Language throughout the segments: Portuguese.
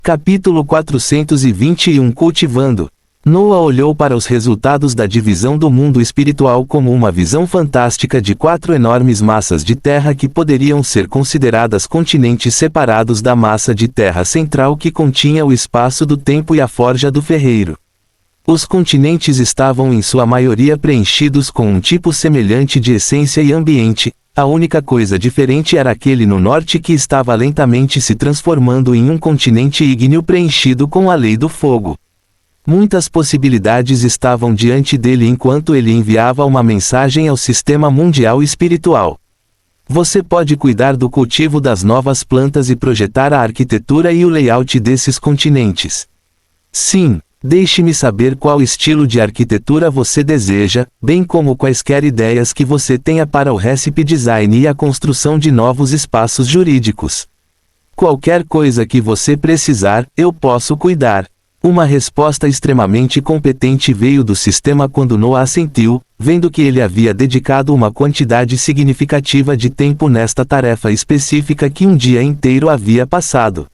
Capítulo 421 Cultivando. Noah olhou para os resultados da divisão do mundo espiritual como uma visão fantástica de 4 enormes massas de terra que poderiam ser consideradas continentes separados da massa de terra central que continha o espaço do tempo e a forja do ferreiro. Os continentes estavam em sua maioria preenchidos com um tipo semelhante de essência e ambiente. A única coisa diferente era aquele no norte que estava lentamente se transformando em um continente ígneo preenchido com a lei do fogo. Muitas possibilidades estavam diante dele enquanto ele enviava uma mensagem ao sistema mundial espiritual. Você pode cuidar do cultivo das novas plantas e projetar a arquitetura e o layout desses continentes. Sim. Deixe-me saber qual estilo de arquitetura você deseja, bem como quaisquer ideias que você tenha para o recipe design e a construção de novos espaços jurídicos. Qualquer coisa que você precisar, eu posso cuidar. Uma resposta extremamente competente veio do sistema quando Noah assentiu, vendo que ele havia dedicado uma quantidade significativa de tempo nesta tarefa específica que um dia inteiro havia passado.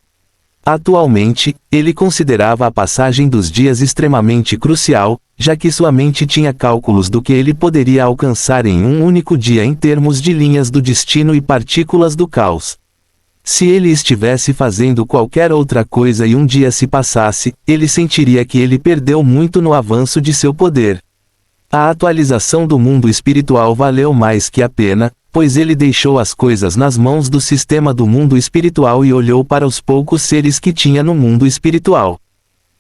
Atualmente, ele considerava a passagem dos dias extremamente crucial, já que sua mente tinha cálculos do que ele poderia alcançar em um único dia em termos de linhas do destino e partículas do caos. Se ele estivesse fazendo qualquer outra coisa e um dia se passasse, ele sentiria que ele perdeu muito no avanço de seu poder. A atualização do mundo espiritual valeu mais que a pena, pois ele deixou as coisas nas mãos do sistema do mundo espiritual e olhou para os poucos seres que tinha no mundo espiritual.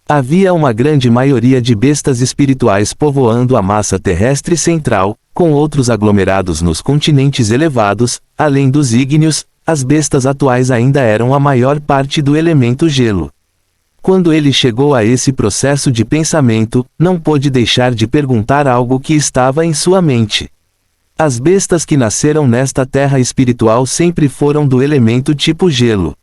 Havia uma grande maioria de bestas espirituais povoando a massa terrestre central, com outros aglomerados nos continentes elevados, além dos ígneos. As bestas atuais ainda eram a maior parte do elemento gelo. Quando ele chegou a esse processo de pensamento, não pôde deixar de perguntar algo que estava em sua mente. As bestas que nasceram nesta terra espiritual sempre foram do elemento tipo gelo.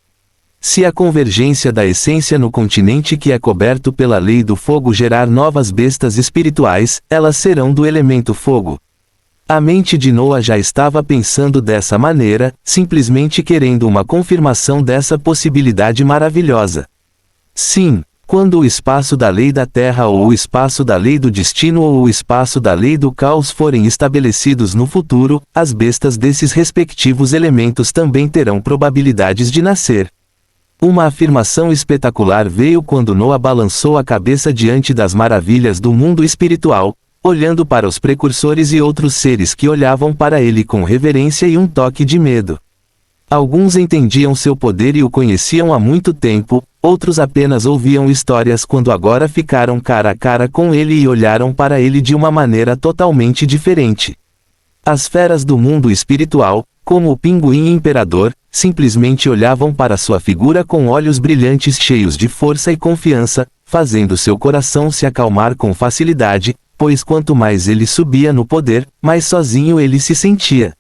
Se a convergência da essência no continente que é coberto pela lei do fogo gerar novas bestas espirituais, elas serão do elemento fogo. A mente de Noah já estava pensando dessa maneira, simplesmente querendo uma confirmação dessa possibilidade maravilhosa. Sim, quando o espaço da lei da terra ou o espaço da lei do destino ou o espaço da lei do caos forem estabelecidos no futuro, as bestas desses respectivos elementos também terão probabilidades de nascer. Uma afirmação espetacular veio quando Noah balançou a cabeça diante das maravilhas do mundo espiritual, olhando para os precursores e outros seres que olhavam para ele com reverência e um toque de medo. Alguns entendiam seu poder e o conheciam há muito tempo, outros apenas ouviam histórias quando agora ficaram cara a cara com ele e olharam para ele de uma maneira totalmente diferente. As feras do mundo espiritual, como o pinguim imperador, simplesmente olhavam para sua figura com olhos brilhantes cheios de força e confiança, fazendo seu coração se acalmar com facilidade, pois quanto mais ele subia no poder, mais sozinho ele se sentia.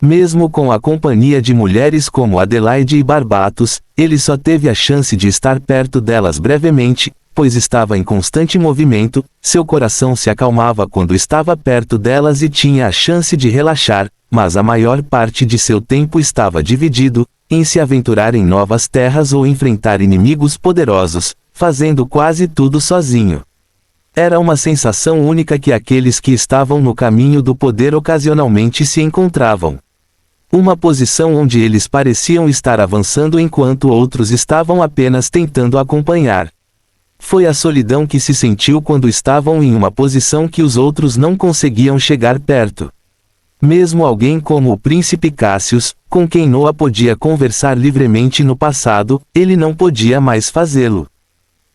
Mesmo com a companhia de mulheres como Adelaide e Barbatos, ele só teve a chance de estar perto delas brevemente, pois estava em constante movimento, seu coração se acalmava quando estava perto delas e tinha a chance de relaxar, mas a maior parte de seu tempo estava dividido, em se aventurar em novas terras ou enfrentar inimigos poderosos, fazendo quase tudo sozinho. Era uma sensação única que aqueles que estavam no caminho do poder ocasionalmente se encontravam. Uma posição onde eles pareciam estar avançando enquanto outros estavam apenas tentando acompanhar. Foi a solidão que se sentiu quando estavam em uma posição que os outros não conseguiam chegar perto. Mesmo alguém como o príncipe Cassius, com quem Noah podia conversar livremente no passado, ele não podia mais fazê-lo.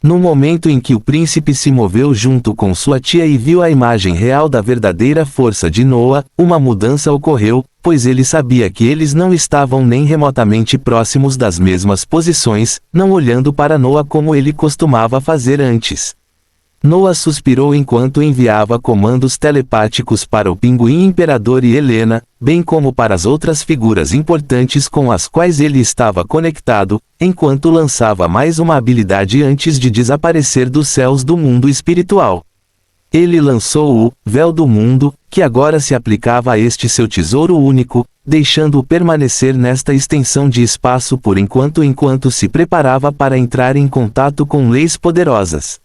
No momento em que o príncipe se moveu junto com sua tia e viu a imagem real da verdadeira força de Noah, uma mudança ocorreu, pois ele sabia que eles não estavam nem remotamente próximos das mesmas posições, não olhando para Noah como ele costumava fazer antes. Noah suspirou enquanto enviava comandos telepáticos para o pinguim imperador e Helena, bem como para as outras figuras importantes com as quais ele estava conectado, enquanto lançava mais uma habilidade antes de desaparecer dos céus do mundo espiritual. Ele lançou o véu do mundo, que agora se aplicava a este seu tesouro único, deixando-o permanecer nesta extensão de espaço por enquanto se preparava para entrar em contato com leis poderosas.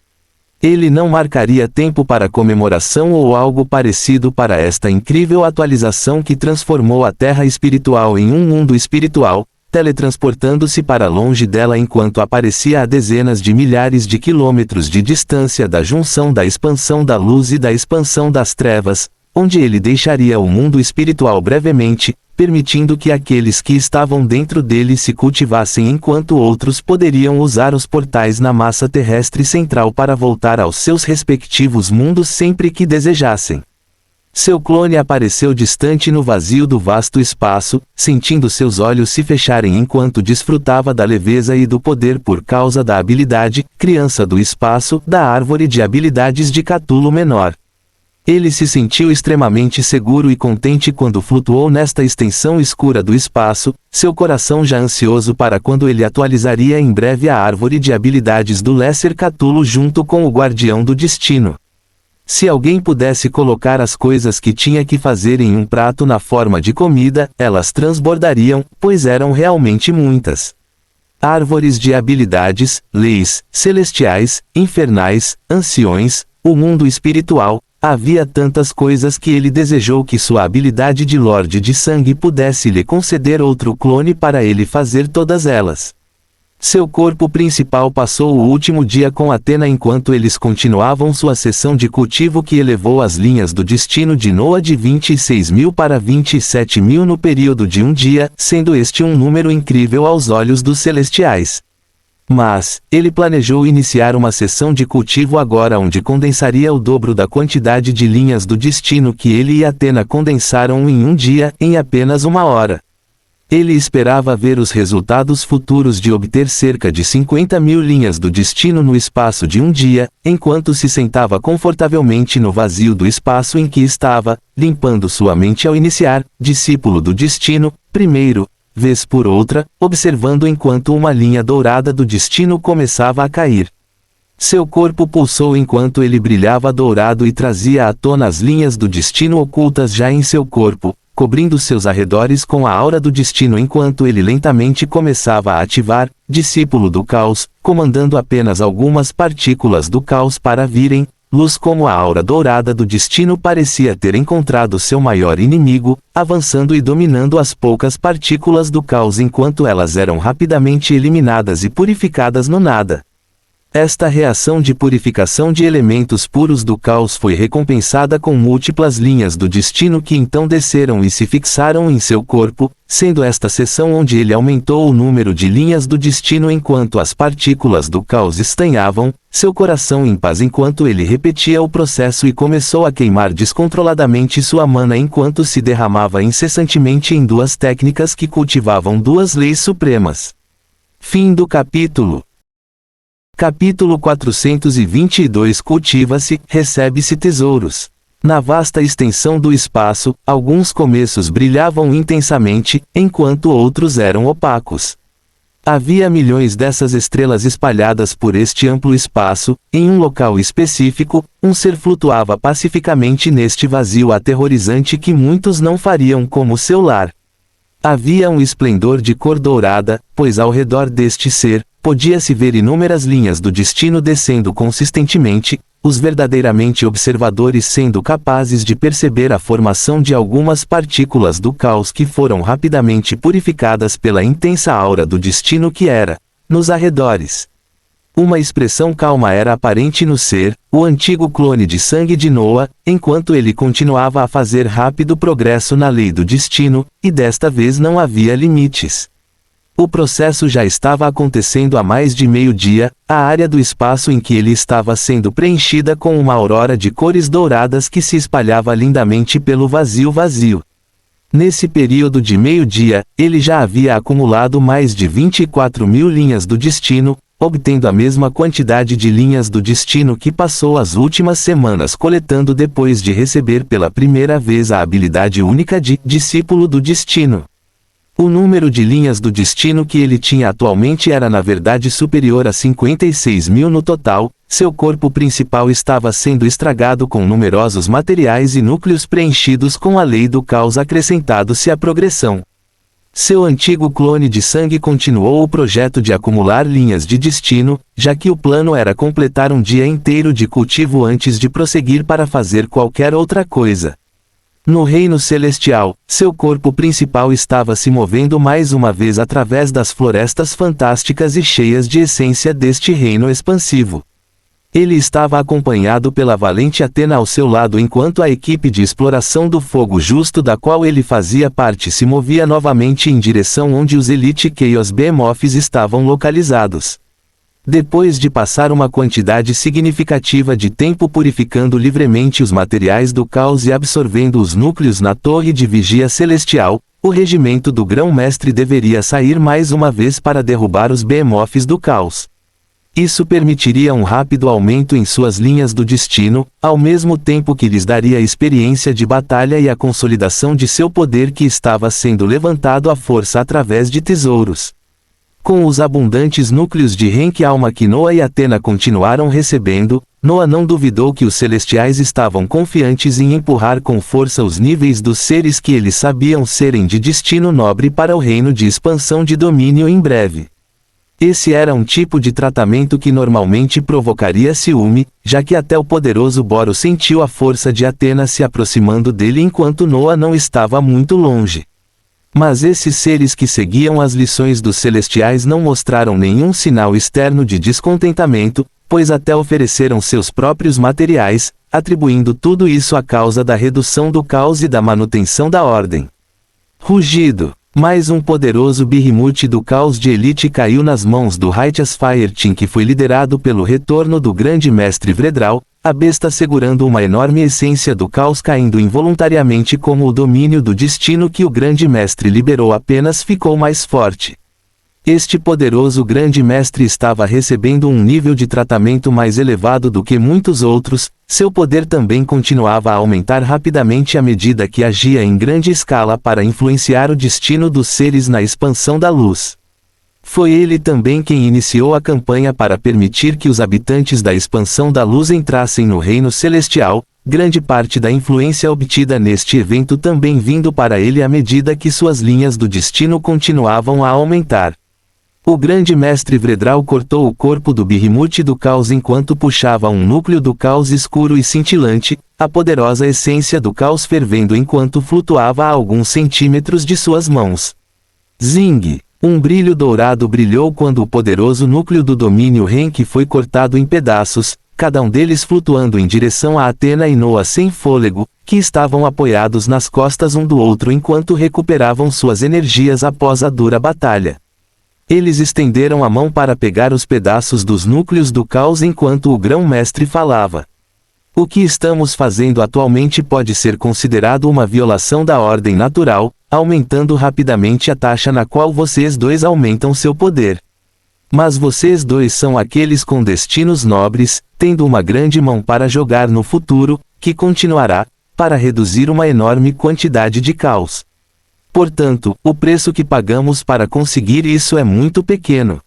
Ele não marcaria tempo para comemoração ou algo parecido para esta incrível atualização que transformou a Terra espiritual em um mundo espiritual, teletransportando-se para longe dela enquanto aparecia a dezenas de milhares de quilômetros de distância da junção da expansão da luz e da expansão das trevas, onde ele deixaria o mundo espiritual brevemente, permitindo que aqueles que estavam dentro dele se cultivassem enquanto outros poderiam usar os portais na massa terrestre central para voltar aos seus respectivos mundos sempre que desejassem. Seu clone apareceu distante no vazio do vasto espaço, sentindo seus olhos se fecharem enquanto desfrutava da leveza e do poder por causa da habilidade, criança do espaço, da árvore de habilidades de Cthulhu Menor. Ele se sentiu extremamente seguro e contente quando flutuou nesta extensão escura do espaço, seu coração já ansioso para quando ele atualizaria em breve a árvore de habilidades do Lesser Cthulhu junto com o Guardião do Destino. Se alguém pudesse colocar as coisas que tinha que fazer em um prato na forma de comida, elas transbordariam, pois eram realmente muitas. Árvores de habilidades, leis, celestiais, infernais, anciões, o mundo espiritual, havia tantas coisas que ele desejou que sua habilidade de Lorde de Sangue pudesse lhe conceder outro clone para ele fazer todas elas. Seu corpo principal passou o último dia com Athena enquanto eles continuavam sua sessão de cultivo que elevou as linhas do destino de Noah de 26.000 para 27.000 no período de um dia, sendo este um número incrível aos olhos dos celestiais. Mas, ele planejou iniciar uma sessão de cultivo agora onde condensaria o dobro da quantidade de linhas do destino que ele e Athena condensaram em um dia, em apenas uma hora. Ele esperava ver os resultados futuros de obter cerca de 50.000 linhas do destino no espaço de um dia, enquanto se sentava confortavelmente no vazio do espaço em que estava, limpando sua mente ao iniciar, discípulo do destino, primeiro, vez por outra, observando enquanto uma linha dourada do destino começava a cair. Seu corpo pulsou enquanto ele brilhava dourado e trazia à tona as linhas do destino ocultas já em seu corpo, cobrindo seus arredores com a aura do destino enquanto ele lentamente começava a ativar, discípulo do caos, comandando apenas algumas partículas do caos para virem, luz como a aura dourada do destino parecia ter encontrado seu maior inimigo, avançando e dominando as poucas partículas do caos enquanto elas eram rapidamente eliminadas e purificadas no nada. Esta reação de purificação de elementos puros do caos foi recompensada com múltiplas linhas do destino que então desceram e se fixaram em seu corpo, sendo esta seção onde ele aumentou o número de linhas do destino enquanto as partículas do caos estanhavam, seu coração em paz enquanto ele repetia o processo e começou a queimar descontroladamente sua mana enquanto se derramava incessantemente em duas técnicas que cultivavam duas leis supremas. Fim do capítulo. Capítulo 422 Cultiva-se, recebe-se tesouros. Na vasta extensão do espaço, alguns começos brilhavam intensamente, enquanto outros eram opacos. Havia milhões dessas estrelas espalhadas por este amplo espaço, em um local específico, um ser flutuava pacificamente neste vazio aterrorizante que muitos não fariam como seu lar. Havia um esplendor de cor dourada, pois ao redor deste ser, podia-se ver inúmeras linhas do destino descendo consistentemente, os verdadeiramente observadores sendo capazes de perceber a formação de algumas partículas do caos que foram rapidamente purificadas pela intensa aura do destino que era, nos arredores. Uma expressão calma era aparente no ser, o antigo clone de sangue de Noah, enquanto ele continuava a fazer rápido progresso na lei do destino, e desta vez não havia limites. O processo já estava acontecendo há mais de meio-dia, a área do espaço em que ele estava sendo preenchida com uma aurora de cores douradas que se espalhava lindamente pelo vazio. Nesse período de meio-dia, ele já havia acumulado mais de 24.000 linhas do destino, obtendo a mesma quantidade de linhas do destino que passou as últimas semanas coletando depois de receber pela primeira vez a habilidade única de Discípulo do Destino. O número de linhas do destino que ele tinha atualmente era na verdade superior a 56.000 no total. Seu corpo principal estava sendo estragado com numerosos materiais e núcleos preenchidos com a lei do caos acrescentado-se à progressão. Seu antigo clone de sangue continuou o projeto de acumular linhas de destino, já que o plano era completar um dia inteiro de cultivo antes de prosseguir para fazer qualquer outra coisa. No reino celestial, seu corpo principal estava se movendo mais uma vez através das florestas fantásticas e cheias de essência deste reino expansivo. Ele estava acompanhado pela valente Athena ao seu lado enquanto a equipe de exploração do fogo justo da qual ele fazia parte se movia novamente em direção onde os Elite Chaos Behemoths estavam localizados. Depois de passar uma quantidade significativa de tempo purificando livremente os materiais do caos e absorvendo os núcleos na torre de vigia celestial, o regimento do Grão-Mestre deveria sair mais uma vez para derrubar os Behemoths do caos. Isso permitiria um rápido aumento em suas linhas do destino, ao mesmo tempo que lhes daria a experiência de batalha e a consolidação de seu poder que estava sendo levantado à força através de tesouros. Com os abundantes núcleos de Renk alma que Noah e Athena continuaram recebendo, Noah não duvidou que os celestiais estavam confiantes em empurrar com força os níveis dos seres que eles sabiam serem de destino nobre para o reino de expansão de domínio em breve. Esse era um tipo de tratamento que normalmente provocaria ciúme, já que até o poderoso Boros sentiu a força de Athena se aproximando dele enquanto Noah não estava muito longe. Mas esses seres que seguiam as lições dos celestiais não mostraram nenhum sinal externo de descontentamento, pois até ofereceram seus próprios materiais, atribuindo tudo isso à causa da redução do caos e da manutenção da ordem. Rugido. Mais um poderoso Behemoth do caos de elite caiu nas mãos do Righteous Fireteam que foi liderado pelo retorno do grande mestre Vredral, a besta segurando uma enorme essência do caos caindo involuntariamente como o domínio do destino que o grande mestre liberou apenas ficou mais forte. Este poderoso grande mestre estava recebendo um nível de tratamento mais elevado do que muitos outros, seu poder também continuava a aumentar rapidamente à medida que agia em grande escala para influenciar o destino dos seres na expansão da luz. Foi ele também quem iniciou a campanha para permitir que os habitantes da expansão da luz entrassem no reino celestial, grande parte da influência obtida neste evento também vindo para ele à medida que suas linhas do destino continuavam a aumentar. O grande mestre Vredral cortou o corpo do Behemoth do caos enquanto puxava um núcleo do caos escuro e cintilante, a poderosa essência do caos fervendo enquanto flutuava a alguns centímetros de suas mãos. Zing! Um brilho dourado brilhou quando o poderoso núcleo do domínio Renk foi cortado em pedaços, cada um deles flutuando em direção a Athena e Noah sem fôlego, que estavam apoiados nas costas um do outro enquanto recuperavam suas energias após a dura batalha. Eles estenderam a mão para pegar os pedaços dos núcleos do caos enquanto o grão-mestre falava. O que estamos fazendo atualmente pode ser considerado uma violação da ordem natural, aumentando rapidamente a taxa na qual vocês dois aumentam seu poder. Mas vocês dois são aqueles com destinos nobres, tendo uma grande mão para jogar no futuro, que continuará, para reduzir uma enorme quantidade de caos. Portanto, o preço que pagamos para conseguir isso é muito pequeno.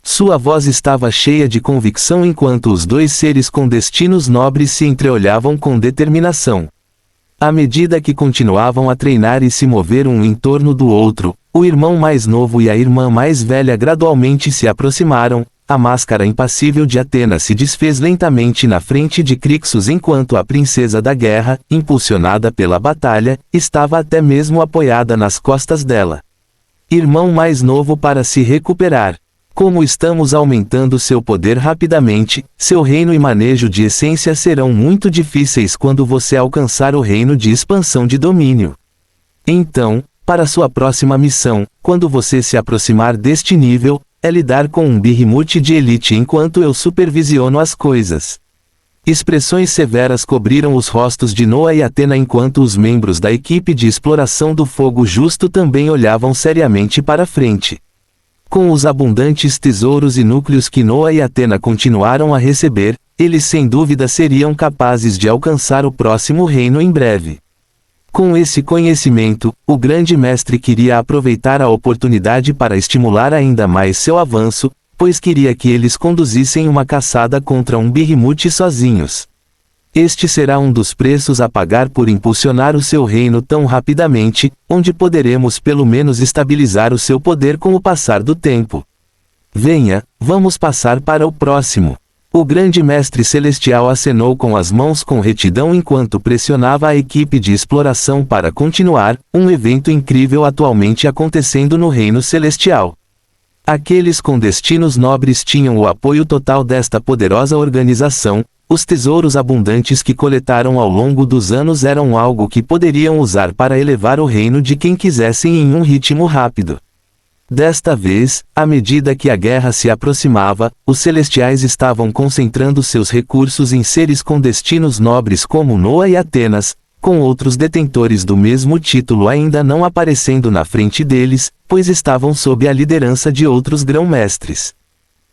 Sua voz estava cheia de convicção enquanto os dois seres com destinos nobres se entreolhavam com determinação. À medida que continuavam a treinar e se mover um em torno do outro, o irmão mais novo e a irmã mais velha gradualmente se aproximaram. A máscara impassível de Athena se desfez lentamente na frente de Crixus enquanto a princesa da guerra, impulsionada pela batalha, estava até mesmo apoiada nas costas dela. Irmão mais novo para se recuperar. Como estamos aumentando seu poder rapidamente, seu reino e manejo de essência serão muito difíceis quando você alcançar o reino de expansão de domínio. Então, para sua próxima missão, quando você se aproximar deste nível, é lidar com um Behemoth de elite enquanto eu supervisiono as coisas. Expressões severas cobriram os rostos de Noah e Athena enquanto os membros da equipe de exploração do fogo justo também olhavam seriamente para frente. Com os abundantes tesouros e núcleos que Noah e Athena continuaram a receber, eles sem dúvida seriam capazes de alcançar o próximo reino em breve. Com esse conhecimento, o grande mestre queria aproveitar a oportunidade para estimular ainda mais seu avanço, pois queria que eles conduzissem uma caçada contra um Behemoth sozinhos. Este será um dos preços a pagar por impulsionar o seu reino tão rapidamente, onde poderemos pelo menos estabilizar o seu poder com o passar do tempo. Venha, vamos passar para o próximo. O grande mestre celestial acenou com as mãos com retidão enquanto pressionava a equipe de exploração para continuar, um evento incrível atualmente acontecendo no reino celestial. Aqueles com destinos nobres tinham o apoio total desta poderosa organização. Os tesouros abundantes que coletaram ao longo dos anos eram algo que poderiam usar para elevar o reino de quem quisessem em um ritmo rápido. Desta vez, à medida que a guerra se aproximava, os celestiais estavam concentrando seus recursos em seres com destinos nobres como Noa e Atenas, com outros detentores do mesmo título ainda não aparecendo na frente deles, pois estavam sob a liderança de outros grão-mestres.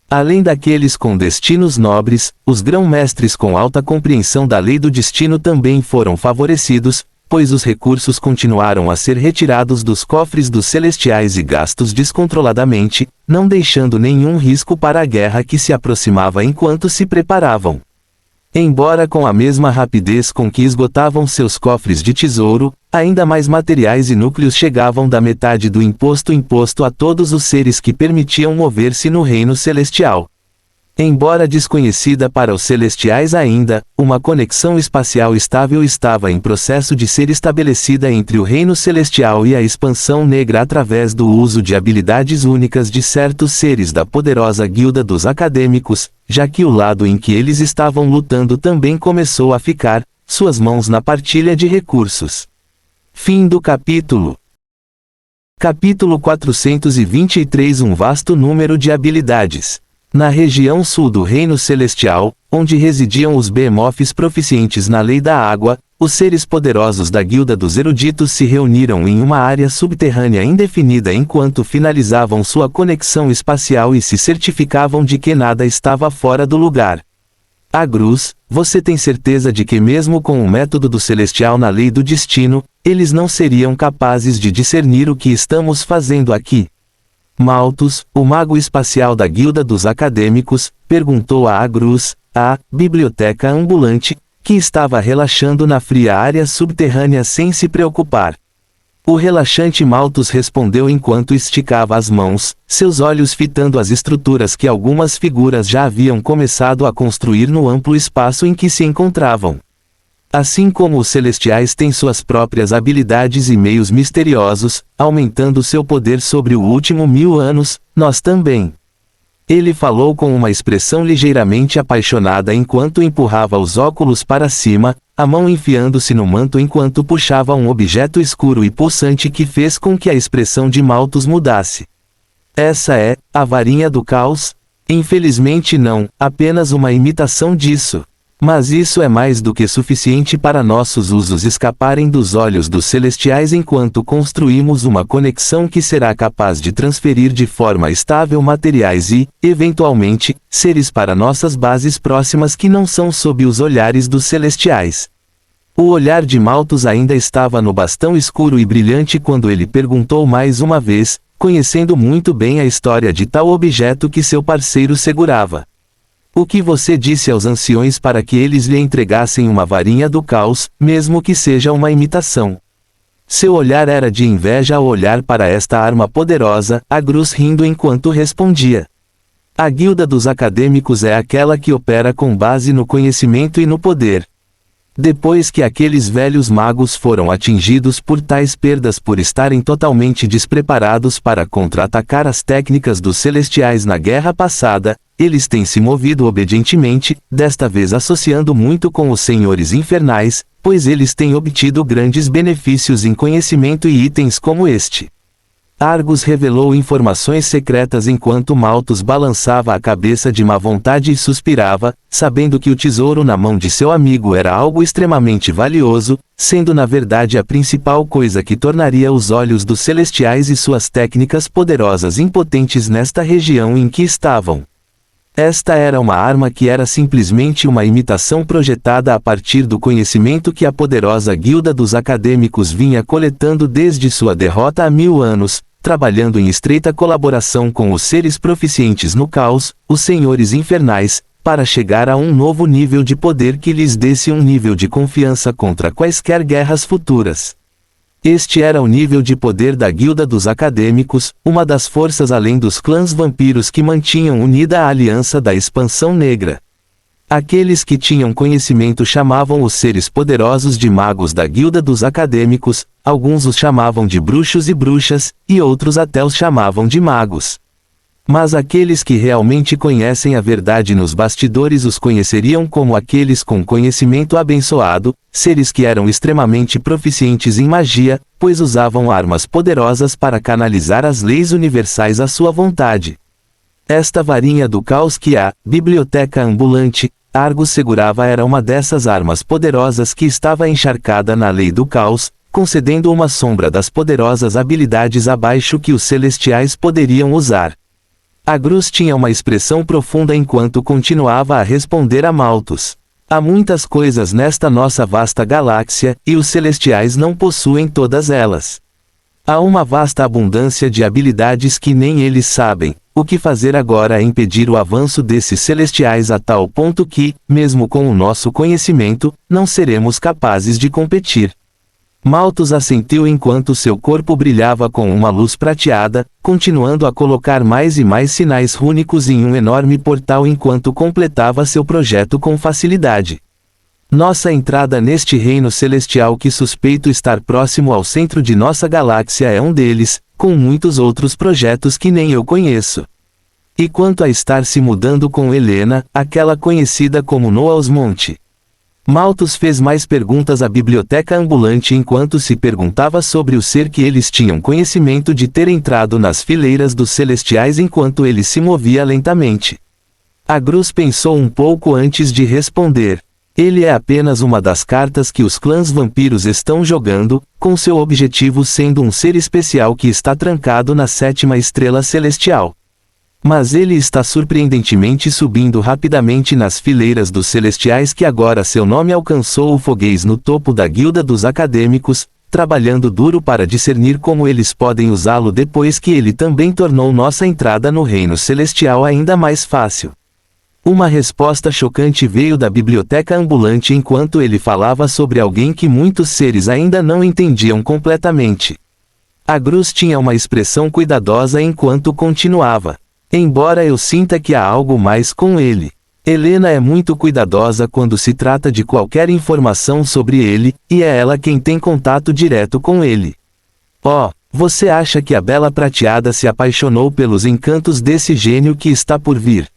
Além daqueles com destinos nobres, os grão-mestres com alta compreensão da lei do destino também foram favorecidos, pois os recursos continuaram a ser retirados dos cofres dos celestiais e gastos descontroladamente, não deixando nenhum risco para a guerra que se aproximava enquanto se preparavam. Embora com a mesma rapidez com que esgotavam seus cofres de tesouro, ainda mais materiais e núcleos chegavam da metade do imposto imposto a todos os seres que permitiam mover-se no reino celestial. Embora desconhecida para os celestiais ainda, uma conexão espacial estável estava em processo de ser estabelecida entre o reino celestial e a expansão negra através do uso de habilidades únicas de certos seres da poderosa guilda dos acadêmicos, já que o lado em que eles estavam lutando também começou a ficar, suas mãos na partilha de recursos. Fim do capítulo. Capítulo 423. Um vasto número de habilidades. Na região sul do Reino Celestial, onde residiam os Behemoths proficientes na lei da água, os seres poderosos da Guilda dos Eruditos se reuniram em uma área subterrânea indefinida enquanto finalizavam sua conexão espacial e se certificavam de que nada estava fora do lugar. Agrus, você tem certeza de que mesmo com o método do Celestial na lei do destino, eles não seriam capazes de discernir o que estamos fazendo aqui? Malthus, o mago espacial da Guilda dos Acadêmicos, perguntou a Agrus, a biblioteca ambulante, que estava relaxando na fria área subterrânea sem se preocupar. O relaxante Malthus respondeu enquanto esticava as mãos, seus olhos fitando as estruturas que algumas figuras já haviam começado a construir no amplo espaço em que se encontravam. Assim como os celestiais têm suas próprias habilidades e meios misteriosos, aumentando seu poder sobre o último 1000 anos, nós também. Ele falou com uma expressão ligeiramente apaixonada enquanto empurrava os óculos para cima, a mão enfiando-se no manto enquanto puxava um objeto escuro e pulsante que fez com que a expressão de Malthus mudasse. Essa é a varinha do caos? Infelizmente não, apenas uma imitação disso. Mas isso é mais do que suficiente para nossos usos escaparem dos olhos dos celestiais enquanto construímos uma conexão que será capaz de transferir de forma estável materiais e, eventualmente, seres para nossas bases próximas que não são sob os olhares dos celestiais. O olhar de Malthus ainda estava no bastão escuro e brilhante quando ele perguntou mais uma vez, conhecendo muito bem a história de tal objeto que seu parceiro segurava. O que você disse aos anciões para que eles lhe entregassem uma varinha do caos, mesmo que seja uma imitação? Seu olhar era de inveja ao olhar para esta arma poderosa, Agrus rindo enquanto respondia. A Guilda dos Acadêmicos é aquela que opera com base no conhecimento e no poder. Depois que aqueles velhos magos foram atingidos por tais perdas por estarem totalmente despreparados para contra-atacar as técnicas dos celestiais na guerra passada, eles têm se movido obedientemente, desta vez associando muito com os senhores infernais, pois eles têm obtido grandes benefícios em conhecimento e itens como este. Argus revelou informações secretas enquanto Malthus balançava a cabeça de má vontade e suspirava, sabendo que o tesouro na mão de seu amigo era algo extremamente valioso, sendo na verdade a principal coisa que tornaria os olhos dos celestiais e suas técnicas poderosas impotentes nesta região em que estavam. Esta era uma arma que era simplesmente uma imitação projetada a partir do conhecimento que a poderosa guilda dos acadêmicos vinha coletando desde sua derrota há 1000 anos, trabalhando em estreita colaboração com os seres proficientes no caos, os senhores infernais, para chegar a um novo nível de poder que lhes desse um nível de confiança contra quaisquer guerras futuras. Este era o nível de poder da Guilda dos Acadêmicos, uma das forças além dos clãs vampiros que mantinham unida a aliança da Expansão Negra. Aqueles que tinham conhecimento chamavam os seres poderosos de magos da Guilda dos Acadêmicos, alguns os chamavam de bruxos e bruxas, e outros até os chamavam de magos. Mas aqueles que realmente conhecem a verdade nos bastidores os conheceriam como aqueles com conhecimento abençoado, seres que eram extremamente proficientes em magia, pois usavam armas poderosas para canalizar as leis universais à sua vontade. Esta varinha do caos que a biblioteca ambulante, Argus segurava era uma dessas armas poderosas que estava encharcada na lei do caos, concedendo uma sombra das poderosas habilidades abaixo que os celestiais poderiam usar. Agrus tinha uma expressão profunda enquanto continuava a responder a Malthus. Há muitas coisas nesta nossa vasta galáxia, e os celestiais não possuem todas elas. Há uma vasta abundância de habilidades que nem eles sabem. O que fazer agora é impedir o avanço desses celestiais a tal ponto que, mesmo com o nosso conhecimento, não seremos capazes de competir. Malthus assentiu enquanto seu corpo brilhava com uma luz prateada, continuando a colocar mais e mais sinais rúnicos em um enorme portal enquanto completava seu projeto com facilidade. Nossa entrada neste reino celestial que suspeito estar próximo ao centro de nossa galáxia é um deles, com muitos outros projetos que nem eu conheço. E quanto a estar se mudando com Helena, aquela conhecida como Noausmonte? Malthus fez mais perguntas à biblioteca ambulante enquanto se perguntava sobre o ser que eles tinham conhecimento de ter entrado nas fileiras dos celestiais enquanto ele se movia lentamente. Agrus pensou um pouco antes de responder. Ele é apenas uma das cartas que os clãs vampiros estão jogando, com seu objetivo sendo um ser especial que está trancado na 7ª estrela celestial. Mas ele está surpreendentemente subindo rapidamente nas fileiras dos celestiais que agora seu nome alcançou o foguês no topo da guilda dos acadêmicos, trabalhando duro para discernir como eles podem usá-lo depois que ele também tornou nossa entrada no reino celestial ainda mais fácil. Uma resposta chocante veio da biblioteca ambulante enquanto ele falava sobre alguém que muitos seres ainda não entendiam completamente. Agrus tinha uma expressão cuidadosa enquanto continuava. Embora eu sinta que há algo mais com ele. Helena é muito cuidadosa quando se trata de qualquer informação sobre ele, e é ela quem tem contato direto com ele. Oh, você acha que a Bela Prateada se apaixonou pelos encantos desse gênio que está por vir?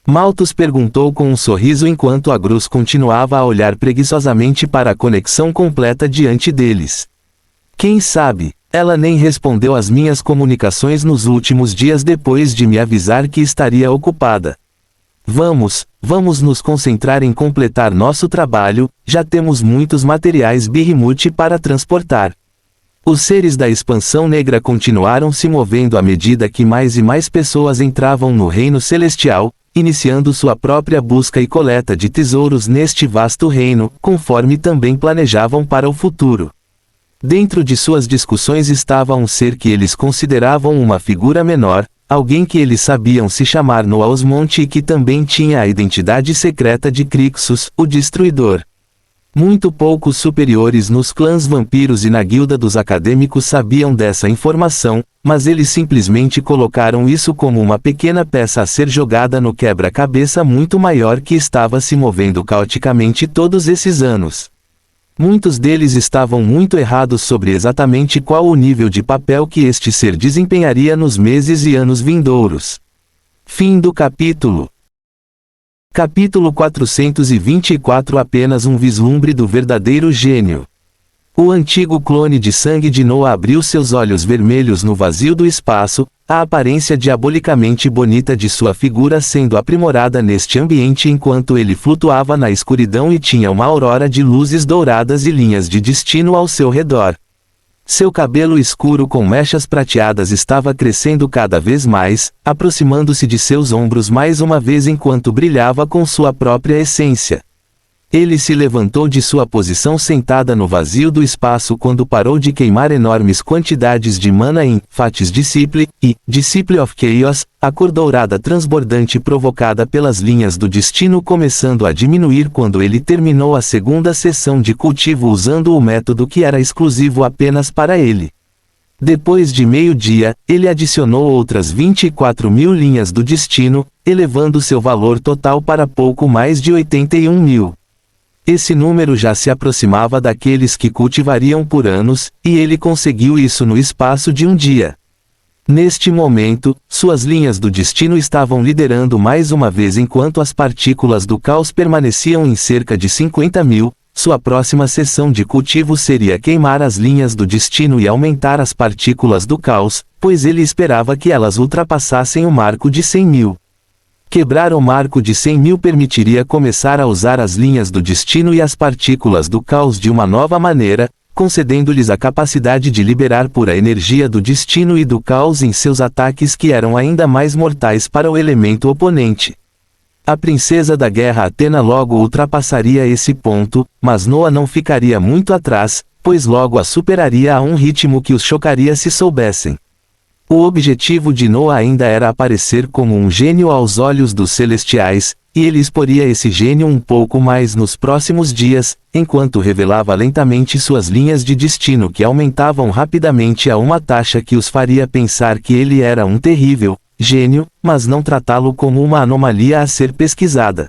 Malthus perguntou com um sorriso enquanto Agrus continuava a olhar preguiçosamente para a conexão completa diante deles. Quem sabe? Ela nem respondeu às minhas comunicações nos últimos dias depois de me avisar que estaria ocupada. Vamos nos concentrar em completar nosso trabalho, já temos muitos materiais Birrimut para transportar. Os seres da Expansão Negra continuaram se movendo à medida que mais e mais pessoas entravam no Reino Celestial, iniciando sua própria busca e coleta de tesouros neste vasto reino, conforme também planejavam para o futuro. Dentro de suas discussões estava um ser que eles consideravam uma figura menor, alguém que eles sabiam se chamar Noausmonte e que também tinha a identidade secreta de Crixus, o Destruidor. Muito poucos superiores nos clãs vampiros e na guilda dos acadêmicos sabiam dessa informação, mas eles simplesmente colocaram isso como uma pequena peça a ser jogada no quebra-cabeça muito maior que estava se movendo caoticamente todos esses anos. Muitos deles estavam muito errados sobre exatamente qual o nível de papel que este ser desempenharia nos meses e anos vindouros. Fim do capítulo. Capítulo 424 Apenas um vislumbre do verdadeiro gênio. O antigo clone de sangue de Noah abriu seus olhos vermelhos no vazio do espaço, a aparência diabolicamente bonita de sua figura sendo aprimorada neste ambiente enquanto ele flutuava na escuridão e tinha uma aurora de luzes douradas e linhas de destino ao seu redor. Seu cabelo escuro com mechas prateadas estava crescendo cada vez mais, aproximando-se de seus ombros mais uma vez enquanto brilhava com sua própria essência. Ele se levantou de sua posição sentada no vazio do espaço quando parou de queimar enormes quantidades de mana em Fatis Disciple e Disciple of Chaos, a cor dourada transbordante provocada pelas linhas do destino começando a diminuir quando ele terminou a segunda sessão de cultivo usando o método que era exclusivo apenas para ele. Depois de meio-dia, ele adicionou outras 24.000 linhas do destino, elevando seu valor total para pouco mais de 81.000. Esse número já se aproximava daqueles que cultivariam por anos, e ele conseguiu isso no espaço de um dia. Neste momento, suas linhas do destino estavam liderando mais uma vez enquanto as partículas do caos permaneciam em cerca de 50.000. Sua próxima sessão de cultivo seria queimar as linhas do destino e aumentar as partículas do caos, pois ele esperava que elas ultrapassassem o marco de 100.000. Quebrar o marco de 100.000 permitiria começar a usar as linhas do destino e as partículas do caos de uma nova maneira, concedendo-lhes a capacidade de liberar pura energia do destino e do caos em seus ataques que eram ainda mais mortais para o elemento oponente. A princesa da guerra Athena logo ultrapassaria esse ponto, mas Noah não ficaria muito atrás, pois logo a superaria a um ritmo que os chocaria se soubessem. O objetivo de Noah ainda era aparecer como um gênio aos olhos dos celestiais, e ele exporia esse gênio um pouco mais nos próximos dias, enquanto revelava lentamente suas linhas de destino que aumentavam rapidamente a uma taxa que os faria pensar que ele era um terrível gênio, mas não tratá-lo como uma anomalia a ser pesquisada.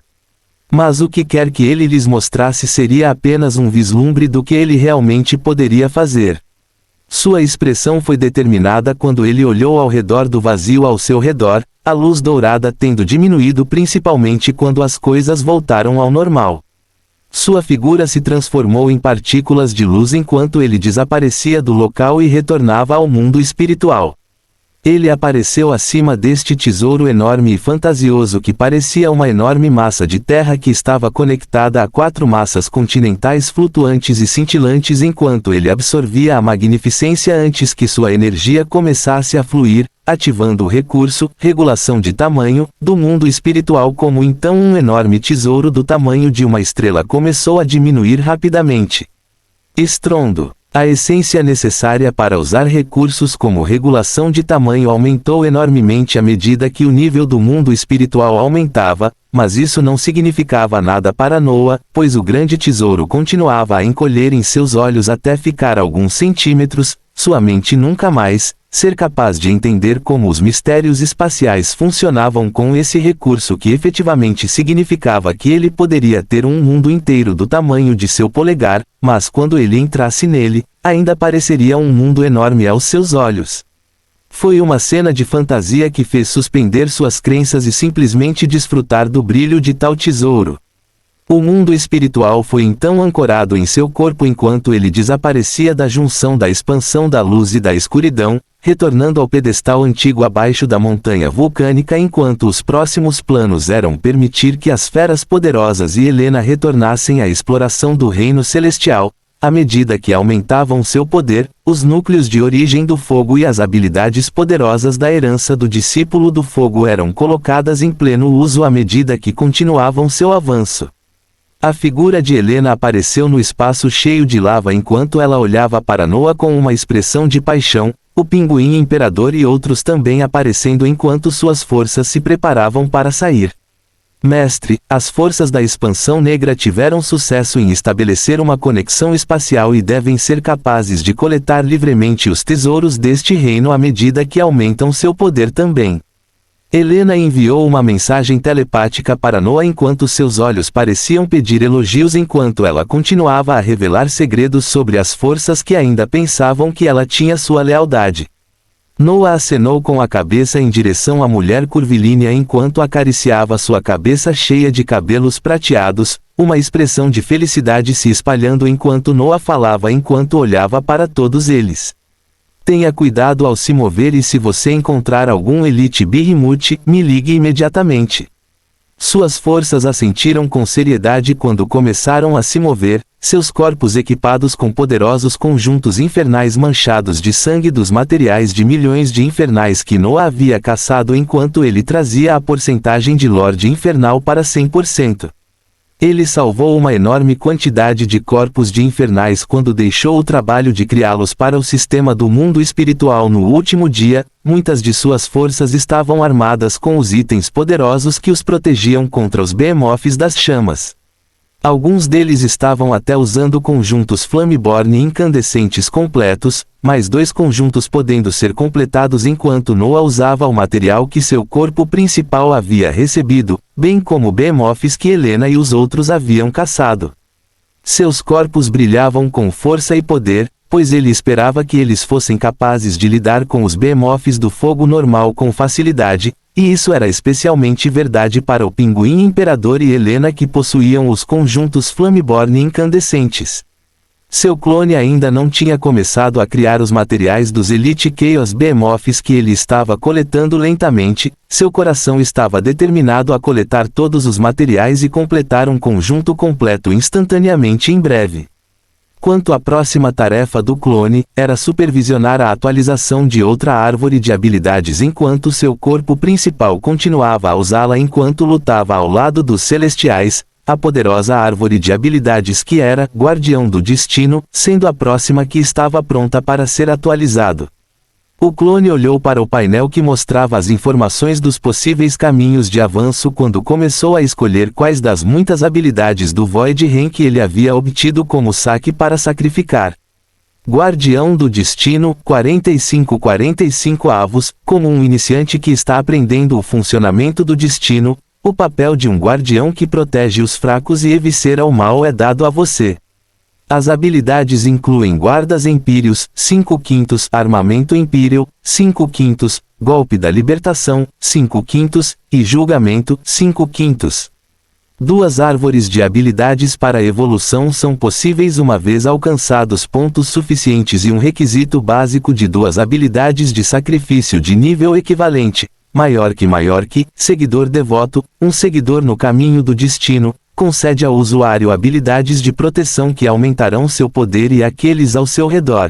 Mas o que quer que ele lhes mostrasse seria apenas um vislumbre do que ele realmente poderia fazer. Sua expressão foi determinada quando ele olhou ao redor do vazio ao seu redor, a luz dourada tendo diminuído principalmente quando as coisas voltaram ao normal. Sua figura se transformou em partículas de luz enquanto ele desaparecia do local e retornava ao mundo espiritual. Ele apareceu acima deste tesouro enorme e fantasioso que parecia uma enorme massa de terra que estava conectada a 4 massas continentais flutuantes e cintilantes enquanto ele absorvia a magnificência antes que sua energia começasse a fluir, ativando o recurso, regulação de tamanho, do mundo espiritual como então um enorme tesouro do tamanho de uma estrela começou a diminuir rapidamente. Estrondo. A essência necessária para usar recursos como regulação de tamanho aumentou enormemente à medida que o nível do mundo espiritual aumentava, mas isso não significava nada para Noah, pois o grande tesouro continuava a encolher em seus olhos até ficar alguns centímetros, sua mente nunca mais ser capaz de entender como os mistérios espaciais funcionavam com esse recurso que efetivamente significava que ele poderia ter um mundo inteiro do tamanho de seu polegar, mas quando ele entrasse nele, ainda pareceria um mundo enorme aos seus olhos. Foi uma cena de fantasia que fez suspender suas crenças e simplesmente desfrutar do brilho de tal tesouro. O mundo espiritual foi então ancorado em seu corpo enquanto ele desaparecia da junção da expansão da luz e da escuridão, retornando ao pedestal antigo abaixo da montanha vulcânica enquanto os próximos planos eram permitir que as feras poderosas e Helena retornassem à exploração do reino celestial. À medida que aumentavam seu poder, os núcleos de origem do fogo e as habilidades poderosas da herança do discípulo do fogo eram colocadas em pleno uso à medida que continuavam seu avanço. A figura de Helena apareceu no espaço cheio de lava enquanto ela olhava para Noah com uma expressão de paixão, o pinguim imperador e outros também aparecendo enquanto suas forças se preparavam para sair. Mestre, as forças da expansão negra tiveram sucesso em estabelecer uma conexão espacial e devem ser capazes de coletar livremente os tesouros deste reino à medida que aumentam seu poder também. Helena enviou uma mensagem telepática para Noah enquanto seus olhos pareciam pedir elogios enquanto ela continuava a revelar segredos sobre as forças que ainda pensavam que ela tinha sua lealdade. Noah acenou com a cabeça em direção à mulher curvilínea enquanto acariciava sua cabeça cheia de cabelos prateados, uma expressão de felicidade se espalhando enquanto Noah falava enquanto olhava para todos eles. Tenha cuidado ao se mover e se você encontrar algum Elite Behemoth, me ligue imediatamente. Suas forças assentiram com seriedade quando começaram a se mover, seus corpos equipados com poderosos conjuntos infernais manchados de sangue dos materiais de milhões de infernais que Noah havia caçado enquanto ele trazia a porcentagem de Lorde Infernal para 100%. Ele salvou uma enorme quantidade de corpos de infernais quando deixou o trabalho de criá-los para o sistema do mundo espiritual no último dia. Muitas de suas forças estavam armadas com os itens poderosos que os protegiam contra os behemoths das chamas. Alguns deles estavam até usando conjuntos Flameborn incandescentes completos, mais 2 conjuntos podendo ser completados enquanto Noah usava o material que seu corpo principal havia recebido, bem como behemoths que Helena e os outros haviam caçado. Seus corpos brilhavam com força e poder, pois ele esperava que eles fossem capazes de lidar com os behemoths do fogo normal com facilidade, e isso era especialmente verdade para o Pinguim Imperador e Helena que possuíam os conjuntos Flameborn incandescentes. Seu clone ainda não tinha começado a criar os materiais dos Elite Chaos Behemoths que ele estava coletando lentamente. Seu coração estava determinado a coletar todos os materiais e completar um conjunto completo instantaneamente em breve. Quanto à próxima tarefa do clone, era supervisionar a atualização de outra árvore de habilidades enquanto seu corpo principal continuava a usá-la enquanto lutava ao lado dos Celestiais, a poderosa árvore de habilidades que era Guardião do Destino, sendo a próxima que estava pronta para ser atualizado. O clone olhou para o painel que mostrava as informações dos possíveis caminhos de avanço quando começou a escolher quais das muitas habilidades do Void Ren que ele havia obtido como saque para sacrificar. Guardião do Destino, 45 avos, como um iniciante que está aprendendo o funcionamento do destino, o papel de um guardião que protege os fracos e eviscera o mal é dado a você. As habilidades incluem Guardas Empíreos, 5/5, Armamento Empíreo, 5/5, Golpe da Libertação, 5/5, e Julgamento, 5/5. 2 árvores de habilidades para evolução são possíveis uma vez alcançados pontos suficientes e um requisito básico de 2 habilidades de sacrifício de nível equivalente, maior que, Seguidor Devoto, um seguidor no caminho do destino, concede ao usuário habilidades de proteção que aumentarão seu poder e aqueles ao seu redor.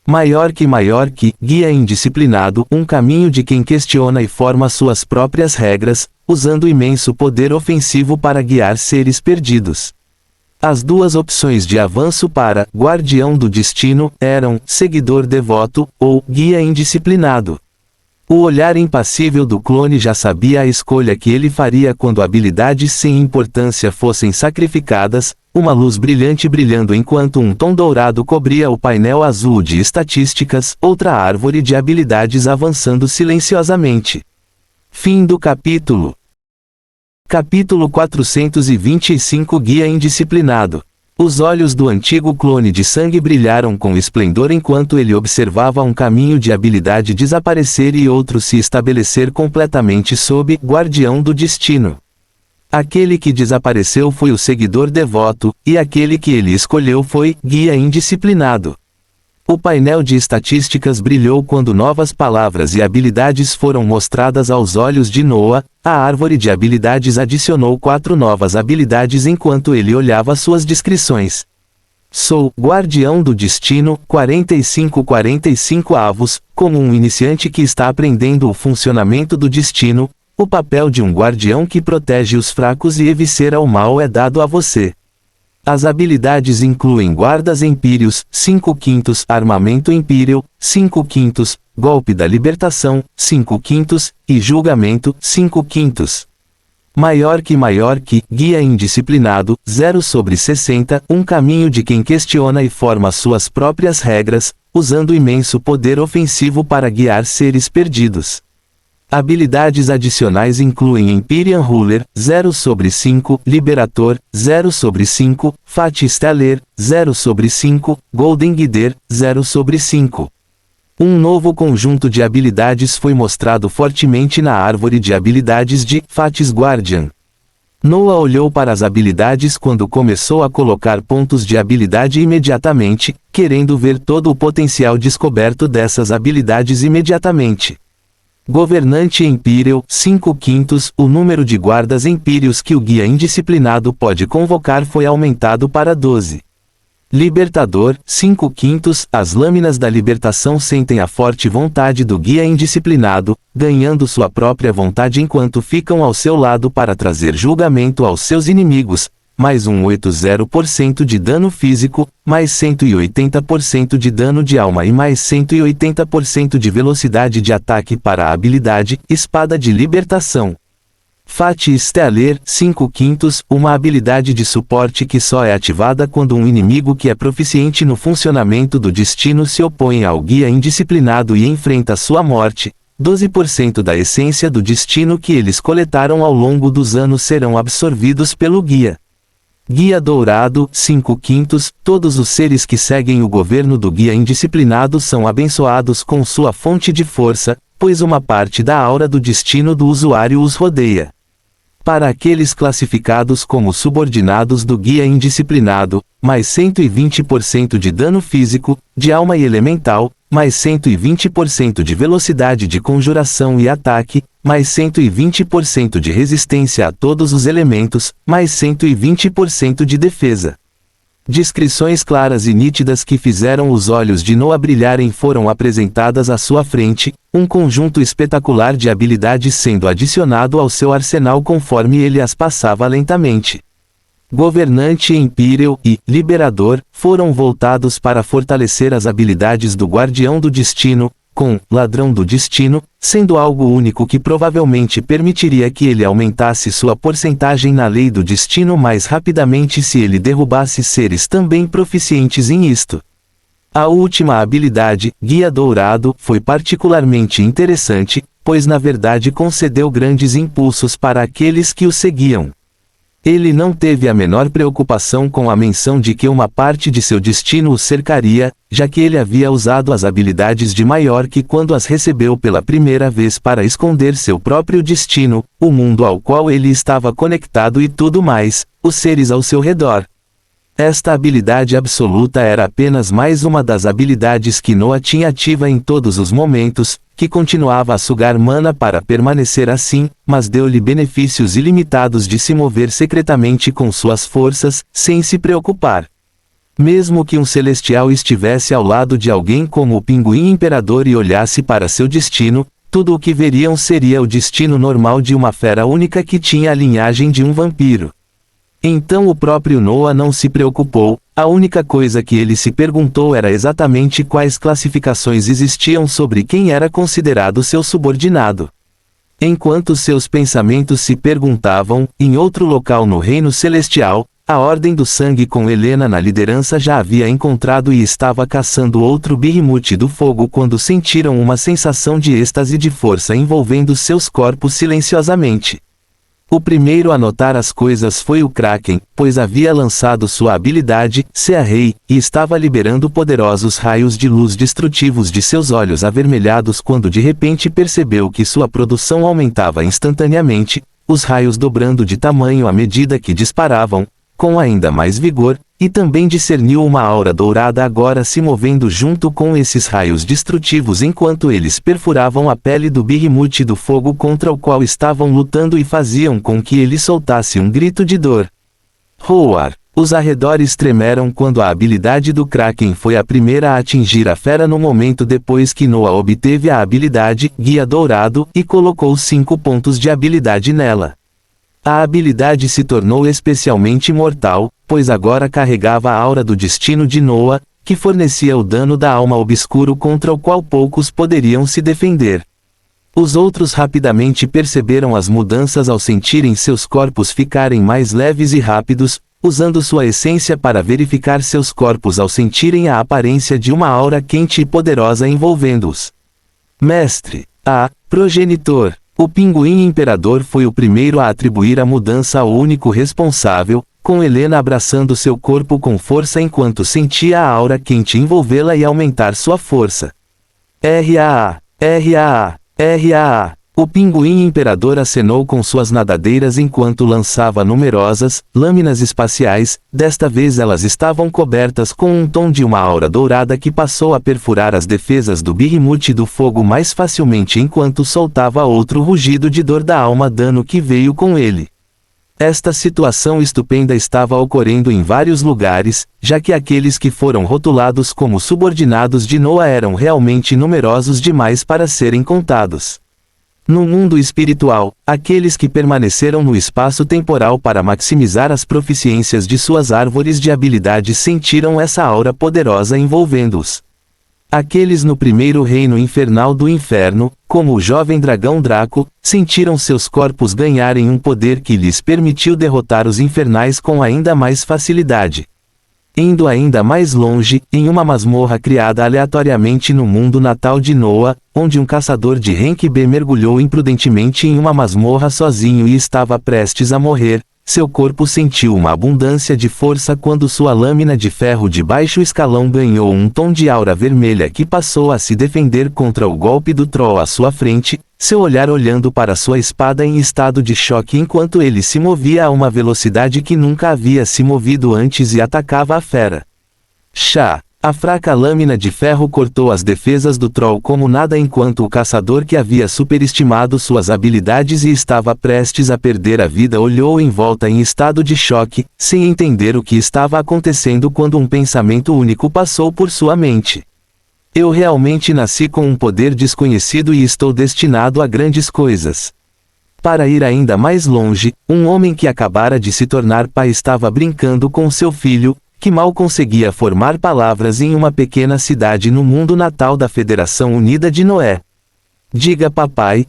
Maior que, Guia Indisciplinado, um caminho de quem questiona e forma suas próprias regras, usando imenso poder ofensivo para guiar seres perdidos. As 2 opções de avanço para Guardião do Destino eram Seguidor Devoto ou Guia Indisciplinado. O olhar impassível do clone já sabia a escolha que ele faria quando habilidades sem importância fossem sacrificadas, uma luz brilhante brilhando enquanto um tom dourado cobria o painel azul de estatísticas, outra árvore de habilidades avançando silenciosamente. Fim do capítulo. Capítulo 425 Guia Indisciplinado. Os olhos do antigo clone de sangue brilharam com esplendor enquanto ele observava um caminho de habilidade desaparecer e outro se estabelecer completamente sob Guardião do Destino. Aquele que desapareceu foi o Seguidor Devoto, e aquele que ele escolheu foi Guia Indisciplinado. O painel de estatísticas brilhou quando novas palavras e habilidades foram mostradas aos olhos de Noah. A árvore de habilidades adicionou 4 novas habilidades enquanto ele olhava suas descrições. Sou Guardião do Destino, 45 avos, como um iniciante que está aprendendo o funcionamento do destino. O papel de um guardião que protege os fracos e eviscera o mal é dado a você. As habilidades incluem Guardas Empíreos, 5/5, Armamento Empíreo, 5/5, Golpe da Libertação, 5/5, e Julgamento, 5/5. Maior que, Guia Indisciplinado, 0/60, um caminho de quem questiona e forma suas próprias regras, usando imenso poder ofensivo para guiar seres perdidos. Habilidades adicionais incluem Empyrean Ruler, 0/5, Liberator, 0/5, Fat Steller, 0/5, Golden Guider, 0/5. Um novo conjunto de habilidades foi mostrado fortemente na árvore de habilidades de Fatis Guardian. Noah olhou para as habilidades quando começou a colocar pontos de habilidade imediatamente, querendo ver todo o potencial descoberto dessas habilidades imediatamente. Governante Empíreo, 5/5, o número de guardas empíreos que o guia indisciplinado pode convocar foi aumentado para 12. Libertador, 5/5. As lâminas da libertação sentem a forte vontade do guia indisciplinado, ganhando sua própria vontade enquanto ficam ao seu lado para trazer julgamento aos seus inimigos, mais 180% de dano físico, mais 180% de dano de alma e mais 180% de velocidade de ataque para a habilidade Espada de Libertação. Fati Stellar, 5/5. Uma habilidade de suporte que só é ativada quando um inimigo que é proficiente no funcionamento do destino se opõe ao guia indisciplinado e enfrenta sua morte. 12% da essência do destino que eles coletaram ao longo dos anos serão absorvidos pelo guia. Guia Dourado, 5/5. Todos os seres que seguem o governo do guia indisciplinado são abençoados com sua fonte de força, pois uma parte da aura do destino do usuário os rodeia. Para aqueles classificados como subordinados do guia indisciplinado, mais 120% de dano físico, de alma e elemental, mais 120% de velocidade de conjuração e ataque, mais 120% de resistência a todos os elementos, mais 120% de defesa. Descrições claras e nítidas que fizeram os olhos de Noah brilharem foram apresentadas à sua frente, um conjunto espetacular de habilidades sendo adicionado ao seu arsenal conforme ele as passava lentamente. Governante Imperial e Liberador foram voltados para fortalecer as habilidades do Guardião do Destino, com Ladrão do Destino, sendo algo único que provavelmente permitiria que ele aumentasse sua porcentagem na lei do destino mais rapidamente se ele derrubasse seres também proficientes em isto. A última habilidade, Guia Dourado, foi particularmente interessante, pois na verdade concedeu grandes impulsos para aqueles que o seguiam. Ele não teve a menor preocupação com a menção de que uma parte de seu destino o cercaria, já que ele havia usado as habilidades de maior que quando as recebeu pela primeira vez para esconder seu próprio destino, o mundo ao qual ele estava conectado e tudo mais, os seres ao seu redor. Esta habilidade absoluta era apenas mais uma das habilidades que Noah tinha ativa em todos os momentos, que continuava a sugar mana para permanecer assim, mas deu-lhe benefícios ilimitados de se mover secretamente com suas forças, sem se preocupar. Mesmo que um celestial estivesse ao lado de alguém como o Pinguim Imperador e olhasse para seu destino, tudo o que veriam seria o destino normal de uma fera única que tinha a linhagem de um vampiro. Então o próprio Noah não se preocupou, a única coisa que ele se perguntou era exatamente quais classificações existiam sobre quem era considerado seu subordinado. Enquanto seus pensamentos se perguntavam, em outro local no Reino Celestial, a Ordem do Sangue com Helena na liderança já havia encontrado e estava caçando outro Behemoth do Fogo quando sentiram uma sensação de êxtase de força envolvendo seus corpos silenciosamente. O primeiro a notar as coisas foi o Kraken, pois havia lançado sua habilidade, Sea-Rei, e estava liberando poderosos raios de luz destrutivos de seus olhos avermelhados quando de repente percebeu que sua produção aumentava instantaneamente, os raios dobrando de tamanho à medida que disparavam, com ainda mais vigor, e também discerniu uma aura dourada agora se movendo junto com esses raios destrutivos enquanto eles perfuravam a pele do Behemoth do Fogo contra o qual estavam lutando e faziam com que ele soltasse um grito de dor. Roar! Os arredores tremeram quando a habilidade do Kraken foi a primeira a atingir a fera no momento depois que Noah obteve a habilidade Guia Dourado e colocou 5 pontos de habilidade nela. A habilidade se tornou especialmente mortal, pois agora carregava a aura do destino de Noah, que fornecia o dano da alma obscuro contra o qual poucos poderiam se defender. Os outros rapidamente perceberam as mudanças ao sentirem seus corpos ficarem mais leves e rápidos, usando sua essência para verificar seus corpos ao sentirem a aparência de uma aura quente e poderosa envolvendo-os. Mestre, progenitor. O Pinguim Imperador foi o primeiro a atribuir a mudança ao único responsável, com Helena abraçando seu corpo com força enquanto sentia a aura quente envolvê-la e aumentar sua força. RAA. O Pinguim Imperador acenou com suas nadadeiras enquanto lançava numerosas lâminas espaciais, desta vez elas estavam cobertas com um tom de uma aura dourada que passou a perfurar as defesas do Behemoth do Fogo mais facilmente enquanto soltava outro rugido de dor da alma dano que veio com ele. Esta situação estupenda estava ocorrendo em vários lugares, já que aqueles que foram rotulados como subordinados de Noah eram realmente numerosos demais para serem contados. No mundo espiritual, aqueles que permaneceram no espaço temporal para maximizar as proficiências de suas árvores de habilidades sentiram essa aura poderosa envolvendo-os. Aqueles no primeiro reino infernal do inferno, como o jovem dragão Draco, sentiram seus corpos ganharem um poder que lhes permitiu derrotar os infernais com ainda mais facilidade. Indo ainda mais longe, em uma masmorra criada aleatoriamente no mundo natal de Noah, onde um caçador de rank B mergulhou imprudentemente em uma masmorra sozinho e estava prestes a morrer, seu corpo sentiu uma abundância de força quando sua lâmina de ferro de baixo escalão ganhou um tom de aura vermelha que passou a se defender contra o golpe do Troll à sua frente, seu olhar olhando para sua espada em estado de choque enquanto ele se movia a uma velocidade que nunca havia se movido antes e atacava a fera. Chá! A fraca lâmina de ferro cortou as defesas do Troll como nada enquanto o caçador que havia superestimado suas habilidades e estava prestes a perder a vida olhou em volta em estado de choque, sem entender o que estava acontecendo quando um pensamento único passou por sua mente. Eu realmente nasci com um poder desconhecido e estou destinado a grandes coisas. Para ir ainda mais longe, um homem que acabara de se tornar pai estava brincando com seu filho, que mal conseguia formar palavras em uma pequena cidade no mundo natal da Federação Unida de Noé. Diga papai,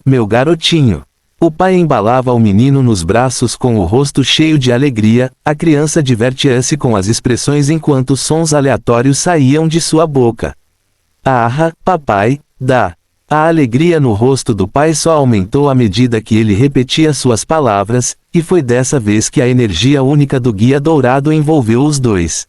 meu garotinho. O pai embalava o menino nos braços com o rosto cheio de alegria, a criança divertia-se com as expressões enquanto sons aleatórios saíam de sua boca. Ah, papai, dá. A alegria no rosto do pai só aumentou à medida que ele repetia suas palavras, e foi dessa vez que a energia única do guia dourado envolveu os dois.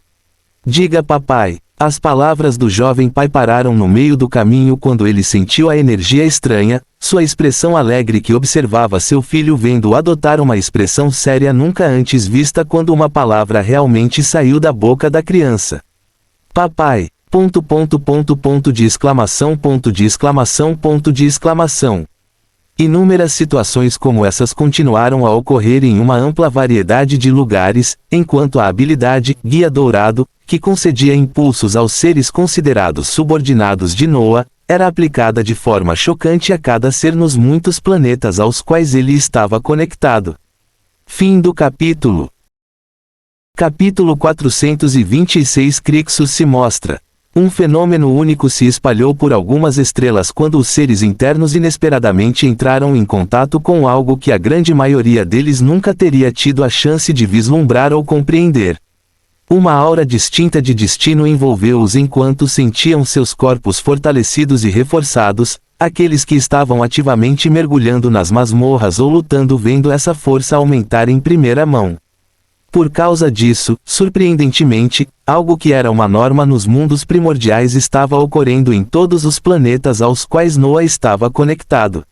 Diga papai. As palavras do jovem pai pararam no meio do caminho quando ele sentiu a energia estranha, sua expressão alegre que observava seu filho vendo-o adotar uma expressão séria nunca antes vista quando uma palavra realmente saiu da boca da criança. Papai. De exclamação. Inúmeras situações como essas continuaram a ocorrer em uma ampla variedade de lugares, enquanto a habilidade, Guia Dourado, que concedia impulsos aos seres considerados subordinados de Noah, era aplicada de forma chocante a cada ser nos muitos planetas aos quais ele estava conectado. Fim do capítulo. Capítulo 426 Crixus se mostra. Um fenômeno único se espalhou por algumas estrelas quando os seres internos inesperadamente entraram em contato com algo que a grande maioria deles nunca teria tido a chance de vislumbrar ou compreender. Uma aura distinta de destino envolveu-os enquanto sentiam seus corpos fortalecidos e reforçados, aqueles que estavam ativamente mergulhando nas masmorras ou lutando vendo essa força aumentar em primeira mão. Por causa disso, surpreendentemente, algo que era uma norma nos mundos primordiais estava ocorrendo em todos os planetas aos quais Noah estava conectado.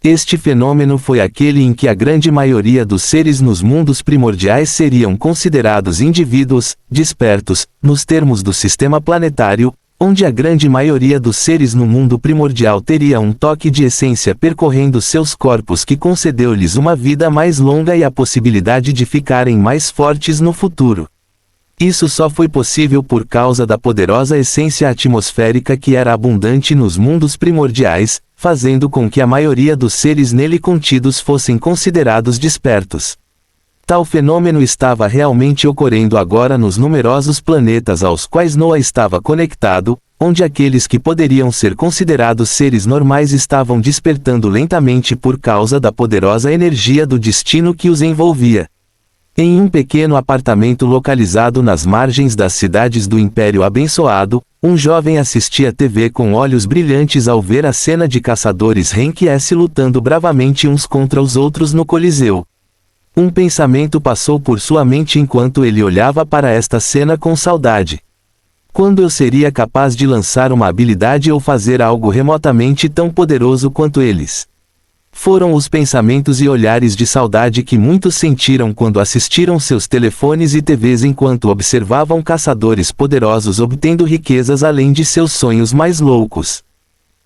Este fenômeno foi aquele em que a grande maioria dos seres nos mundos primordiais seriam considerados indivíduos, despertos, nos termos do sistema planetário, onde a grande maioria dos seres no mundo primordial teria um toque de essência percorrendo seus corpos que concedeu-lhes uma vida mais longa e a possibilidade de ficarem mais fortes no futuro. Isso só foi possível por causa da poderosa essência atmosférica que era abundante nos mundos primordiais, fazendo com que a maioria dos seres nele contidos fossem considerados despertos. Tal fenômeno estava realmente ocorrendo agora nos numerosos planetas aos quais Noah estava conectado, onde aqueles que poderiam ser considerados seres normais estavam despertando lentamente por causa da poderosa energia do destino que os envolvia. Em um pequeno apartamento localizado nas margens das cidades do Império Abençoado, um jovem assistia TV com olhos brilhantes ao ver a cena de caçadores Rank S lutando bravamente uns contra os outros no Coliseu. Um pensamento passou por sua mente enquanto ele olhava para esta cena com saudade. Quando eu seria capaz de lançar uma habilidade ou fazer algo remotamente tão poderoso quanto eles? Foram os pensamentos e olhares de saudade que muitos sentiram quando assistiram seus telefones e TVs enquanto observavam caçadores poderosos obtendo riquezas além de seus sonhos mais loucos.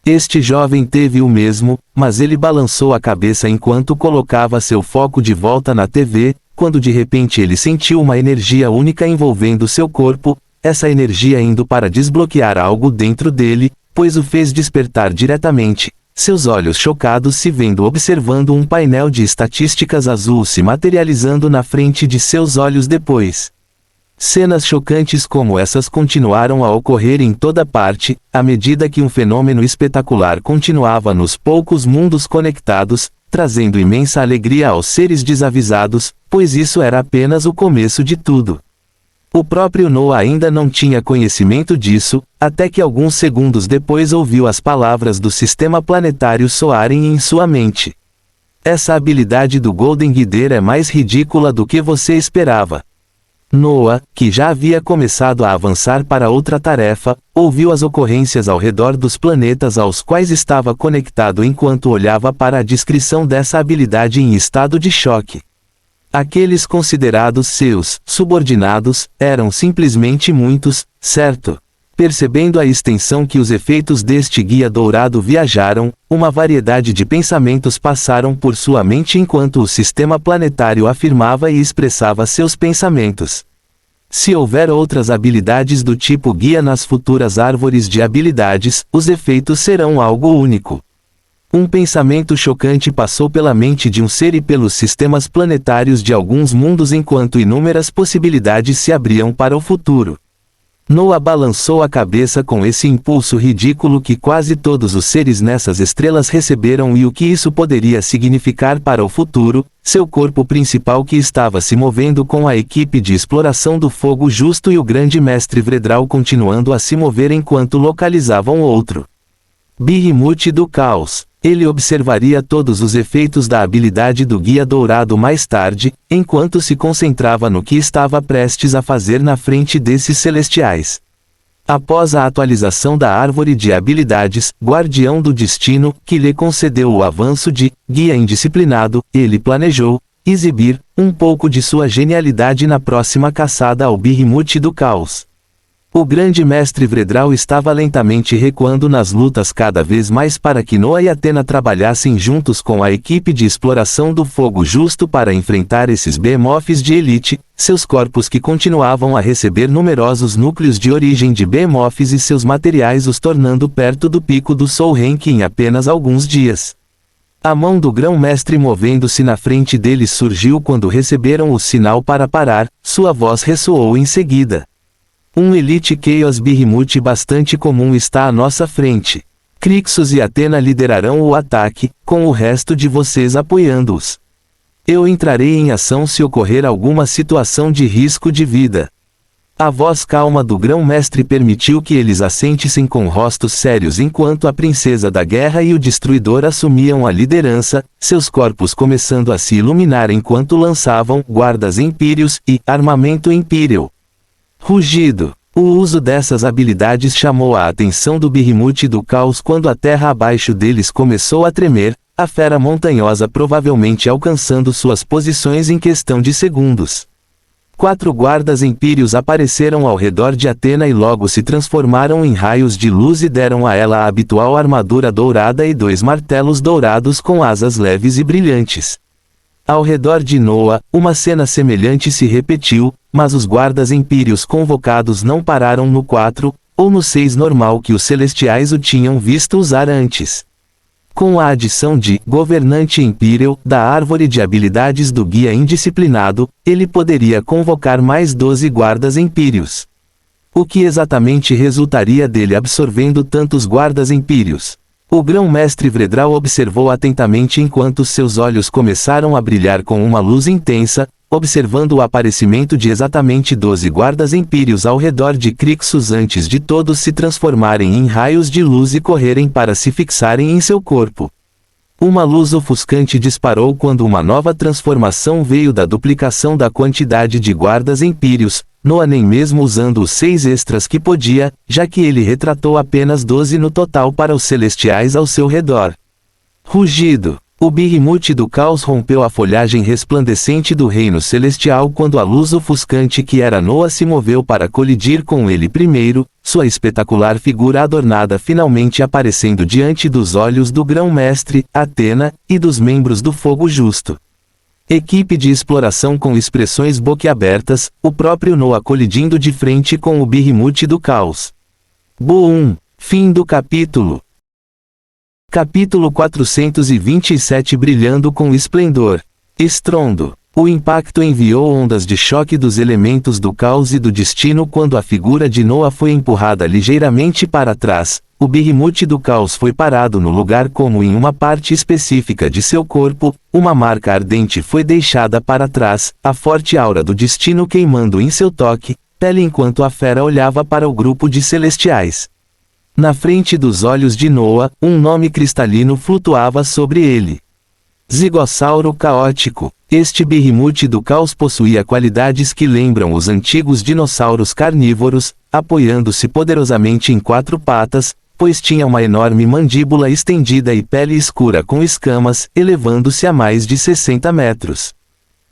Este jovem teve o mesmo, mas ele balançou a cabeça enquanto colocava seu foco de volta na TV, quando de repente ele sentiu uma energia única envolvendo seu corpo, essa energia indo para desbloquear algo dentro dele, pois o fez despertar diretamente, seus olhos chocados se vendo observando um painel de estatísticas azul se materializando na frente de seus olhos depois. Cenas chocantes como essas continuaram a ocorrer em toda parte, à medida que um fenômeno espetacular continuava nos poucos mundos conectados, trazendo imensa alegria aos seres desavisados, pois isso era apenas o começo de tudo. O próprio Noah ainda não tinha conhecimento disso, até que alguns segundos depois ouviu as palavras do sistema planetário soarem em sua mente. Essa habilidade do Golden Guider é mais ridícula do que você esperava. Noah, que já havia começado a avançar para outra tarefa, ouviu as ocorrências ao redor dos planetas aos quais estava conectado enquanto olhava para a descrição dessa habilidade em estado de choque. Aqueles considerados seus subordinados eram simplesmente muitos, certo? Percebendo a extensão que os efeitos deste guia dourado viajaram, uma variedade de pensamentos passaram por sua mente enquanto o sistema planetário afirmava e expressava seus pensamentos. Se houver outras habilidades do tipo guia nas futuras árvores de habilidades, os efeitos serão algo único. Um pensamento chocante passou pela mente de um ser e pelos sistemas planetários de alguns mundos enquanto inúmeras possibilidades se abriam para o futuro. Noah balançou a cabeça com esse impulso ridículo que quase todos os seres nessas estrelas receberam e o que isso poderia significar para o futuro, seu corpo principal que estava se movendo com a equipe de exploração do fogo justo e o grande mestre Vredral continuando a se mover enquanto localizavam outro. Behemoth do Caos. Ele observaria todos os efeitos da habilidade do Guia Dourado mais tarde, enquanto se concentrava no que estava prestes a fazer na frente desses celestiais. Após a atualização da árvore de habilidades, Guardião do Destino, que lhe concedeu o avanço de Guia Indisciplinado, ele planejou exibir um pouco de sua genialidade na próxima caçada ao Behemoth do Caos. O grande mestre Vredral estava lentamente recuando nas lutas cada vez mais para que Noah e Athena trabalhassem juntos com a equipe de exploração do fogo justo para enfrentar esses behemoths de elite, seus corpos que continuavam a receber numerosos núcleos de origem de behemoths e seus materiais os tornando perto do pico do Soul Rank em apenas alguns dias. A mão do grão-mestre movendo-se na frente deles surgiu quando receberam o sinal para parar, sua voz ressoou em seguida. Um Elite Chaos Behemoth bastante comum está à nossa frente. Crixus e Athena liderarão o ataque, com o resto de vocês apoiando-os. Eu entrarei em ação se ocorrer alguma situação de risco de vida. A voz calma do grão-mestre permitiu que eles assentissem com rostos sérios enquanto a princesa da guerra e o destruidor assumiam a liderança, seus corpos começando a se iluminar enquanto lançavam guardas impérios e armamento imperial. Rugido. O uso dessas habilidades chamou a atenção do Behemoth do Caos quando a terra abaixo deles começou a tremer, a fera montanhosa provavelmente alcançando suas posições em questão de segundos. 4 guardas impérios apareceram ao redor de Athena e logo se transformaram em raios de luz e deram a ela a habitual armadura dourada e 2 martelos dourados com asas leves e brilhantes. Ao redor de Noah, uma cena semelhante se repetiu, mas os guardas impérios convocados não pararam no 4, ou no 6 normal que os celestiais o tinham visto usar antes. Com a adição de Governante Imperial da árvore de habilidades do Guia Indisciplinado, ele poderia convocar mais 12 guardas impérios. O que exatamente resultaria dele absorvendo tantos guardas impérios? O grão-mestre Vredral observou atentamente enquanto seus olhos começaram a brilhar com uma luz intensa, observando o aparecimento de exatamente 12 guardas impérios ao redor de Crixus antes de todos se transformarem em raios de luz e correrem para se fixarem em seu corpo. Uma luz ofuscante disparou quando uma nova transformação veio da duplicação da quantidade de guardas impérios, Noah nem mesmo usando os 6 extras que podia, já que ele retratou apenas 12 no total para os celestiais ao seu redor. Rugido. O Behemoth do Caos rompeu a folhagem resplandecente do reino celestial quando a luz ofuscante que era Noah se moveu para colidir com ele primeiro, sua espetacular figura adornada finalmente aparecendo diante dos olhos do grão-mestre, Atena, e dos membros do Fogo Justo. Equipe de exploração com expressões boquiabertas, o próprio Noah colidindo de frente com o Behemoth do Caos. Boom! Fim do capítulo. Capítulo 427 Brilhando com esplendor. Estrondo. O impacto enviou ondas de choque dos elementos do caos e do destino quando a figura de Noah foi empurrada ligeiramente para trás. O Behemoth do caos foi parado no lugar como em uma parte específica de seu corpo, uma marca ardente foi deixada para trás, a forte aura do destino queimando em seu toque, pele enquanto a fera olhava para o grupo de celestiais. Na frente dos olhos de Noah, um nome cristalino flutuava sobre ele. Zigossauro caótico. Este Behemoth do caos possuía qualidades que lembram os antigos dinossauros carnívoros, apoiando-se poderosamente em 4 patas, pois tinha uma enorme mandíbula estendida e pele escura com escamas, elevando-se a mais de 60 metros.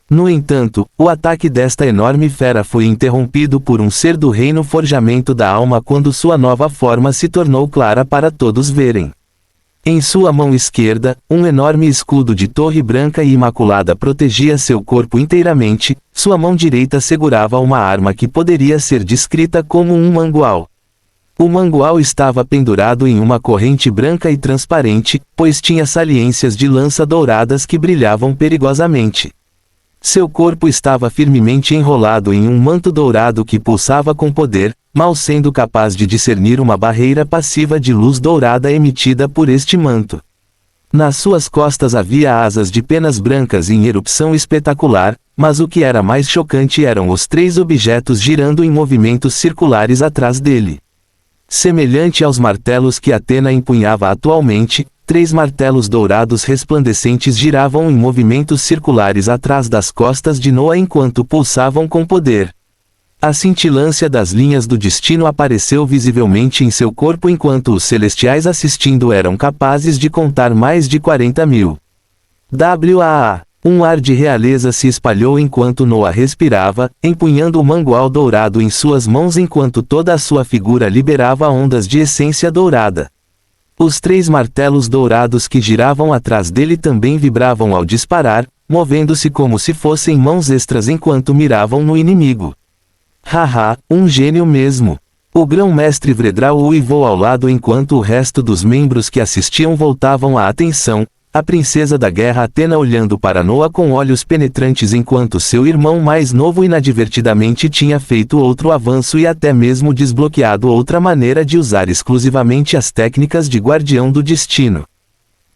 No entanto, o ataque desta enorme fera foi interrompido por um ser do reino forjamento da alma quando sua nova forma se tornou clara para todos verem. Em sua mão esquerda, um enorme escudo de torre branca e imaculada protegia seu corpo inteiramente, sua mão direita segurava uma arma que poderia ser descrita como um mangual. O mangual estava pendurado em uma corrente branca e transparente, pois tinha saliências de lança douradas que brilhavam perigosamente. Seu corpo estava firmemente enrolado em um manto dourado que pulsava com poder, mal sendo capaz de discernir uma barreira passiva de luz dourada emitida por este manto. Nas suas costas havia asas de penas brancas em erupção espetacular, mas o que era mais chocante eram os 3 objetos girando em movimentos circulares atrás dele. Semelhante aos martelos que Atena empunhava atualmente, 3 martelos dourados resplandecentes giravam em movimentos circulares atrás das costas de Noah enquanto pulsavam com poder. A cintilância das linhas do destino apareceu visivelmente em seu corpo enquanto os celestiais assistindo eram capazes de contar mais de 40.000. WAA. Um ar de realeza se espalhou enquanto Noah respirava, empunhando o mangual dourado em suas mãos enquanto toda a sua figura liberava ondas de essência dourada. Os 3 martelos dourados que giravam atrás dele também vibravam ao disparar, movendo-se como se fossem mãos extras enquanto miravam no inimigo. Haha, um gênio mesmo. O grão-mestre Vredrau uivou ao lado enquanto o resto dos membros que assistiam voltavam a atenção, a princesa da guerra Atena olhando para Noah com olhos penetrantes enquanto seu irmão mais novo inadvertidamente tinha feito outro avanço e até mesmo desbloqueado outra maneira de usar exclusivamente as técnicas de guardião do destino.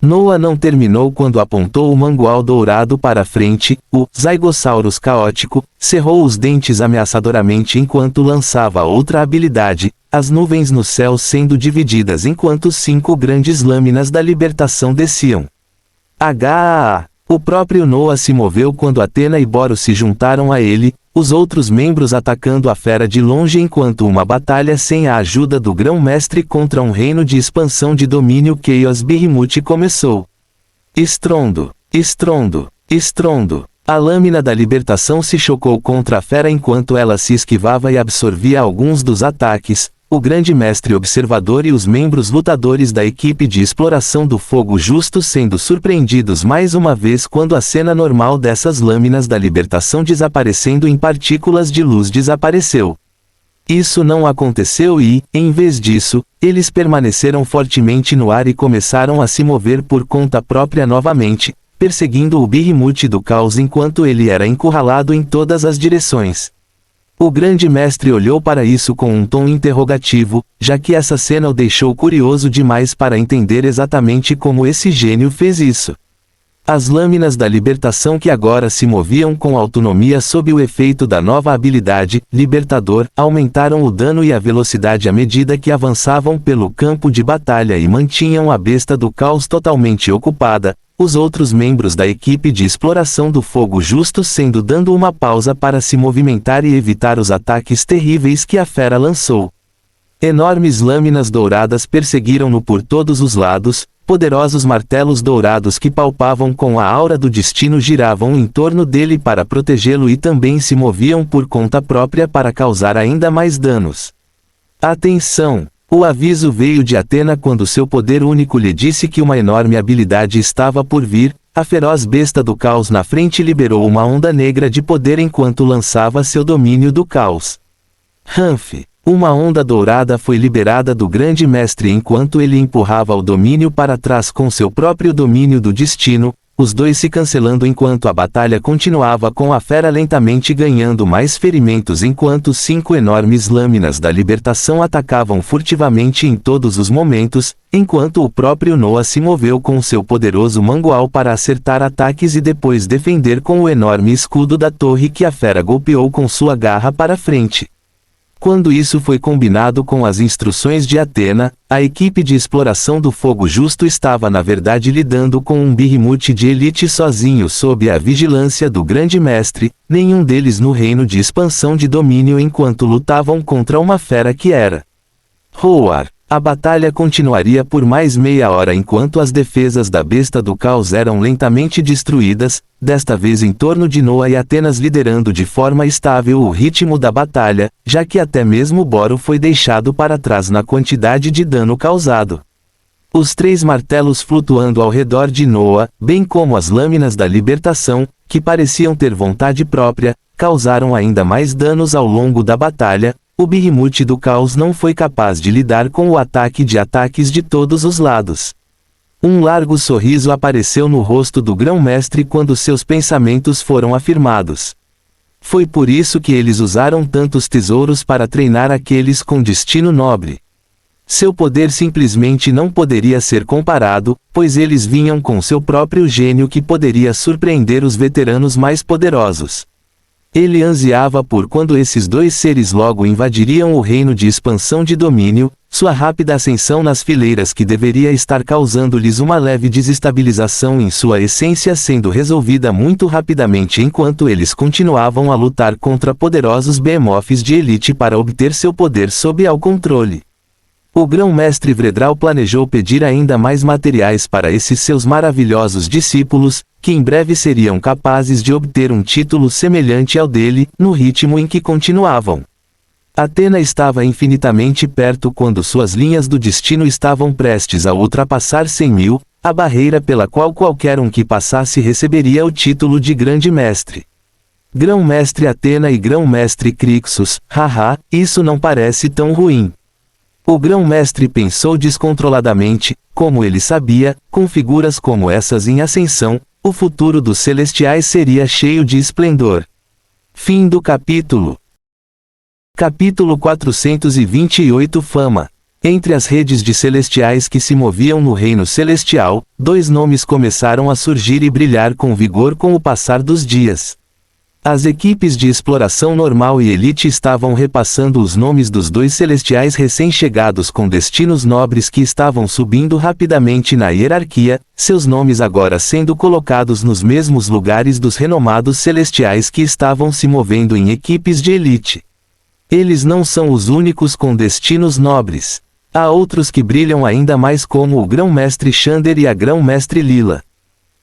Noah não terminou quando apontou o mangual dourado para frente, o Zygossaurus caótico, cerrou os dentes ameaçadoramente enquanto lançava outra habilidade, as nuvens no céu sendo divididas enquanto 5 grandes lâminas da libertação desciam. O próprio Noah se moveu quando Atena e Boros se juntaram a ele, os outros membros atacando a fera de longe enquanto uma batalha sem a ajuda do grão-mestre contra um reino de expansão de domínio Chaos Behemoth começou. Estrondo, estrondo, estrondo. A lâmina da libertação se chocou contra a fera enquanto ela se esquivava e absorvia alguns dos ataques. O grande mestre observador e os membros lutadores da equipe de exploração do Fogo Justo sendo surpreendidos mais uma vez quando a cena normal dessas lâminas da libertação desaparecendo em partículas de luz desapareceu. Isso não aconteceu e, em vez disso, eles permaneceram fortemente no ar e começaram a se mover por conta própria novamente, perseguindo o Behemoth do caos enquanto ele era encurralado em todas as direções. O grande mestre olhou para isso com um tom interrogativo, já que essa cena o deixou curioso demais para entender exatamente como esse gênio fez isso. As lâminas da libertação que agora se moviam com autonomia sob o efeito da nova habilidade, Libertador, aumentaram o dano e a velocidade à medida que avançavam pelo campo de batalha e mantinham a besta do caos totalmente ocupada, os outros membros da equipe de exploração do Fogo Justo sendo dando uma pausa para se movimentar e evitar os ataques terríveis que a fera lançou. Enormes lâminas douradas perseguiram-no por todos os lados, poderosos martelos dourados que palpavam com a aura do destino giravam em torno dele para protegê-lo e também se moviam por conta própria para causar ainda mais danos. Atenção! O aviso veio de Atena quando seu poder único lhe disse que uma enorme habilidade estava por vir. A feroz besta do caos na frente liberou uma onda negra de poder enquanto lançava seu domínio do caos. Humph! Uma onda dourada foi liberada do grande mestre enquanto ele empurrava o domínio para trás com seu próprio domínio do destino, os dois se cancelando enquanto a batalha continuava com a fera lentamente ganhando mais ferimentos enquanto 5 enormes lâminas da libertação atacavam furtivamente em todos os momentos, enquanto o próprio Noah se moveu com seu poderoso mangual para acertar ataques e depois defender com o enorme escudo da torre que a fera golpeou com sua garra para frente. Quando isso foi combinado com as instruções de Atena, a equipe de exploração do fogo justo estava na verdade lidando com um Behemoth de elite sozinho sob a vigilância do grande mestre, nenhum deles no reino de expansão de domínio enquanto lutavam contra uma fera que era Roar. A batalha continuaria por mais meia hora enquanto as defesas da besta do caos eram lentamente destruídas, desta vez em torno de Noah e Atenas liderando de forma estável o ritmo da batalha, já que até mesmo Boro foi deixado para trás na quantidade de dano causado. Os 3 martelos flutuando ao redor de Noah, bem como as lâminas da libertação, que pareciam ter vontade própria, causaram ainda mais danos ao longo da batalha. O Behemoth do caos não foi capaz de lidar com o ataque de ataques de todos os lados. Um largo sorriso apareceu no rosto do grão-mestre quando seus pensamentos foram afirmados. Foi por isso que eles usaram tantos tesouros para treinar aqueles com destino nobre. Seu poder simplesmente não poderia ser comparado, pois eles vinham com seu próprio gênio que poderia surpreender os veteranos mais poderosos. Ele ansiava por quando esses 2 seres logo invadiriam o reino de expansão de domínio, sua rápida ascensão nas fileiras que deveria estar causando-lhes uma leve desestabilização em sua essência sendo resolvida muito rapidamente enquanto eles continuavam a lutar contra poderosos behemoths de elite para obter seu poder sob ao controle. O grão-mestre Vredral planejou pedir ainda mais materiais para esses seus maravilhosos discípulos, que em breve seriam capazes de obter um título semelhante ao dele, no ritmo em que continuavam. Atena estava infinitamente perto quando suas linhas do destino estavam prestes a ultrapassar 100.000, a barreira pela qual qualquer um que passasse receberia o título de Grande Mestre. Grão-mestre Atena e Grão-mestre Crixus, haha, isso não parece tão ruim. O grão-mestre pensou descontroladamente, como ele sabia, com figuras como essas em ascensão, o futuro dos celestiais seria cheio de esplendor. Fim do capítulo. Capítulo 428 Fama. Entre as redes de celestiais que se moviam no reino celestial, 2 nomes começaram a surgir e brilhar com vigor com o passar dos dias. As equipes de exploração normal e elite estavam repassando os nomes dos 2 celestiais recém-chegados com destinos nobres que estavam subindo rapidamente na hierarquia, seus nomes agora sendo colocados nos mesmos lugares dos renomados celestiais que estavam se movendo em equipes de elite. Eles não são os únicos com destinos nobres. Há outros que brilham ainda mais como o Grão-Mestre Xander e a Grão-Mestre Lila.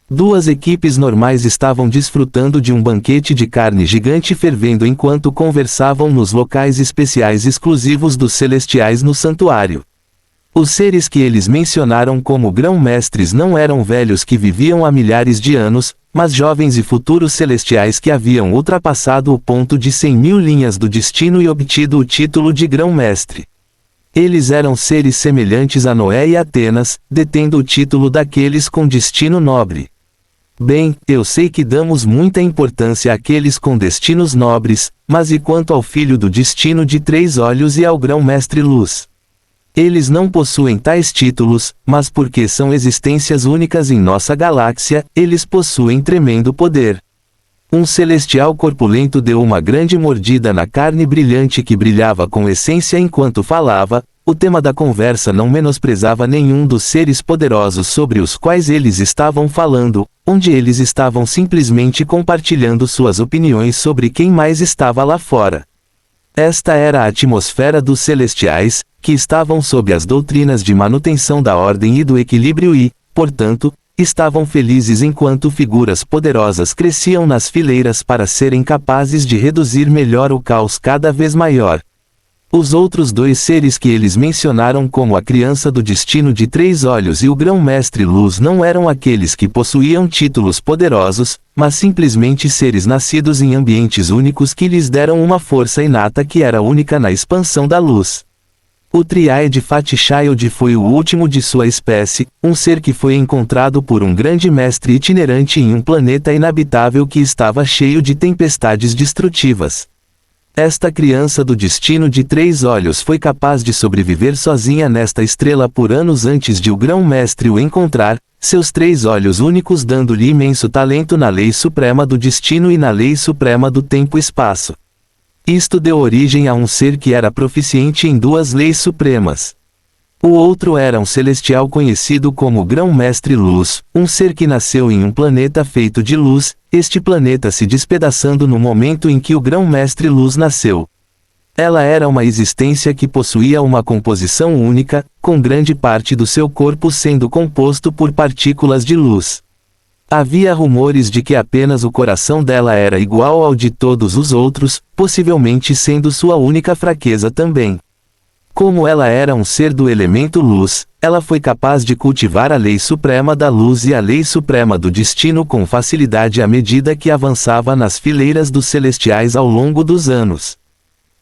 2 equipes normais estavam desfrutando de um banquete de carne gigante fervendo enquanto conversavam nos locais especiais exclusivos dos celestiais no santuário. Os seres que eles mencionaram como grão-mestres não eram velhos que viviam há milhares de anos, mas jovens e futuros celestiais que haviam ultrapassado o ponto de 100.000 linhas do destino e obtido o título de grão-mestre. Eles eram seres semelhantes a Noé e Atenas, detendo o título daqueles com destino nobre. Bem, eu sei que damos muita importância àqueles com destinos nobres, mas e quanto ao filho do destino de 3 olhos e ao grão-mestre Luz? Eles não possuem tais títulos, mas porque são existências únicas em nossa galáxia, eles possuem tremendo poder. Um celestial corpulento deu uma grande mordida na carne brilhante que brilhava com essência enquanto falava. O tema da conversa não menosprezava nenhum dos seres poderosos sobre os quais eles estavam falando, onde eles estavam simplesmente compartilhando suas opiniões sobre quem mais estava lá fora. Esta era a atmosfera dos celestiais, que estavam sob as doutrinas de manutenção da ordem e do equilíbrio e, portanto, estavam felizes enquanto figuras poderosas cresciam nas fileiras para serem capazes de reduzir melhor o caos cada vez maior. Os outros dois seres que eles mencionaram como a criança do destino de 3 olhos e o grão-mestre Luz não eram aqueles que possuíam títulos poderosos, mas simplesmente seres nascidos em ambientes únicos que lhes deram uma força inata que era única na expansão da luz. O Triaed Fatschild foi o último de sua espécie, um ser que foi encontrado por um grande mestre itinerante em um planeta inabitável que estava cheio de tempestades destrutivas. Esta criança do destino de 3 olhos foi capaz de sobreviver sozinha nesta estrela por anos antes de o grão-mestre o encontrar, seus 3 olhos únicos dando-lhe imenso talento na lei suprema do destino e na lei suprema do tempo-espaço. Isto deu origem a um ser que era proficiente em 2 leis supremas. O outro era um celestial conhecido como Grão-Mestre Luz, um ser que nasceu em um planeta feito de luz, este planeta se despedaçando no momento em que o Grão-Mestre Luz nasceu. Ela era uma existência que possuía uma composição única, com grande parte do seu corpo sendo composto por partículas de luz. Havia rumores de que apenas o coração dela era igual ao de todos os outros, possivelmente sendo sua única fraqueza também. Como ela era um ser do elemento luz, ela foi capaz de cultivar a lei suprema da luz e a lei suprema do destino com facilidade à medida que avançava nas fileiras dos celestiais ao longo dos anos.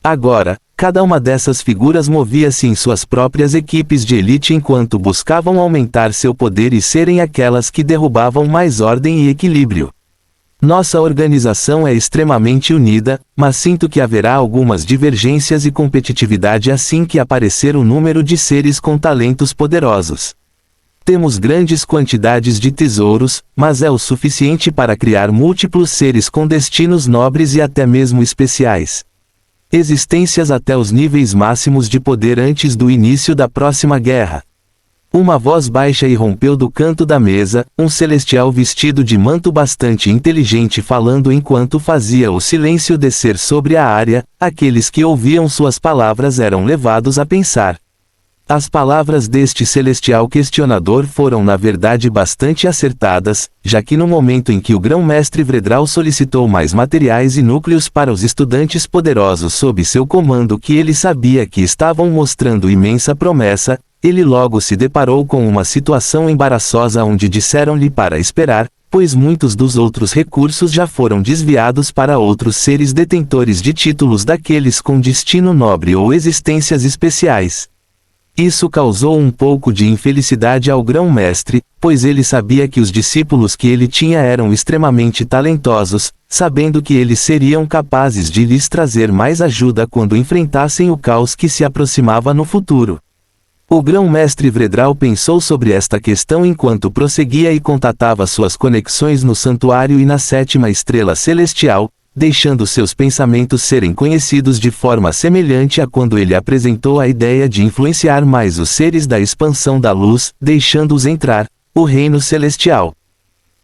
Agora, cada uma dessas figuras movia-se em suas próprias equipes de elite enquanto buscavam aumentar seu poder e serem aquelas que derrubavam mais ordem e equilíbrio. Nossa organização é extremamente unida, mas sinto que haverá algumas divergências e competitividade assim que aparecer o número de seres com talentos poderosos. Temos grandes quantidades de tesouros, mas é o suficiente para criar múltiplos seres com destinos nobres e até mesmo especiais. Existências até os níveis máximos de poder antes do início da próxima guerra. Uma voz baixa irrompeu do canto da mesa, um celestial vestido de manto bastante inteligente falando enquanto fazia o silêncio descer sobre a área. Aqueles que ouviam suas palavras eram levados a pensar. As palavras deste celestial questionador foram na verdade bastante acertadas, já que no momento em que o grão-mestre Vredral solicitou mais materiais e núcleos para os estudantes poderosos sob seu comando que ele sabia que estavam mostrando imensa promessa, ele logo se deparou com uma situação embaraçosa onde disseram-lhe para esperar, pois muitos dos outros recursos já foram desviados para outros seres detentores de títulos daqueles com destino nobre ou existências especiais. Isso causou um pouco de infelicidade ao grão-mestre, pois ele sabia que os discípulos que ele tinha eram extremamente talentosos, sabendo que eles seriam capazes de lhes trazer mais ajuda quando enfrentassem o caos que se aproximava no futuro. O grão-mestre Vredral pensou sobre esta questão enquanto prosseguia e contatava suas conexões no santuário e na 7ª estrela celestial, deixando seus pensamentos serem conhecidos de forma semelhante a quando ele apresentou a ideia de influenciar mais os seres da expansão da luz, deixando-os entrar, o reino celestial.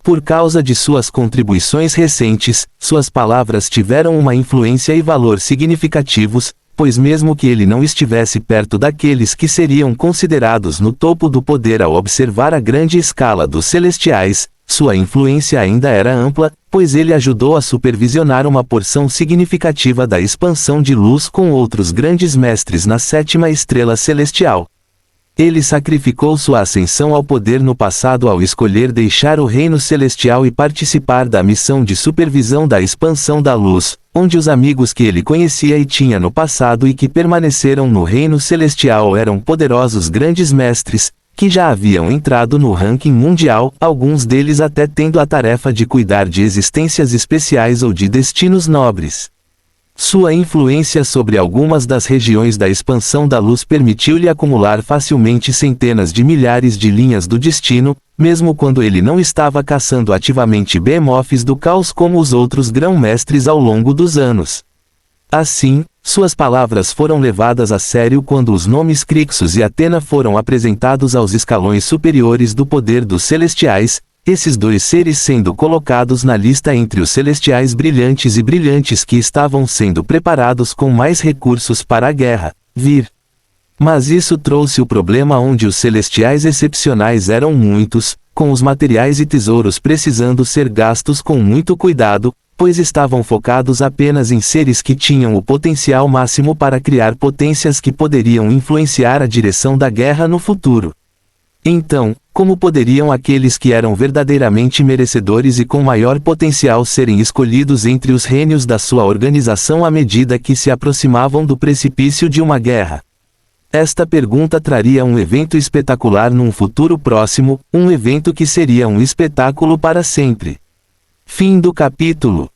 Por causa de suas contribuições recentes, suas palavras tiveram uma influência e valor significativos, pois mesmo que ele não estivesse perto daqueles que seriam considerados no topo do poder ao observar a grande escala dos celestiais, sua influência ainda era ampla, pois ele ajudou a supervisionar uma porção significativa da expansão de luz com outros grandes mestres na 7ª estrela celestial. Ele sacrificou sua ascensão ao poder no passado ao escolher deixar o reino celestial e participar da missão de supervisão da expansão da luz, onde os amigos que ele conhecia e tinha no passado e que permaneceram no reino celestial eram poderosos grandes mestres, que já haviam entrado no ranking mundial, alguns deles até tendo a tarefa de cuidar de existências especiais ou de destinos nobres. Sua influência sobre algumas das regiões da expansão da luz permitiu-lhe acumular facilmente centenas de milhares de linhas do destino, mesmo quando ele não estava caçando ativamente behemoths do caos como os outros grão-mestres ao longo dos anos. Assim, suas palavras foram levadas a sério quando os nomes Crixus e Atena foram apresentados aos escalões superiores do poder dos celestiais, esses dois seres sendo colocados na lista entre os celestiais brilhantes e brilhantes que estavam sendo preparados com mais recursos para a guerra, vir. Mas isso trouxe o problema onde os celestiais excepcionais eram muitos, com os materiais e tesouros precisando ser gastos com muito cuidado, pois estavam focados apenas em seres que tinham o potencial máximo para criar potências que poderiam influenciar a direção da guerra no futuro. Então, como poderiam aqueles que eram verdadeiramente merecedores e com maior potencial serem escolhidos entre os reinos da sua organização à medida que se aproximavam do precipício de uma guerra? Esta pergunta traria um evento espetacular num futuro próximo, um evento que seria um espetáculo para sempre. Fim do capítulo.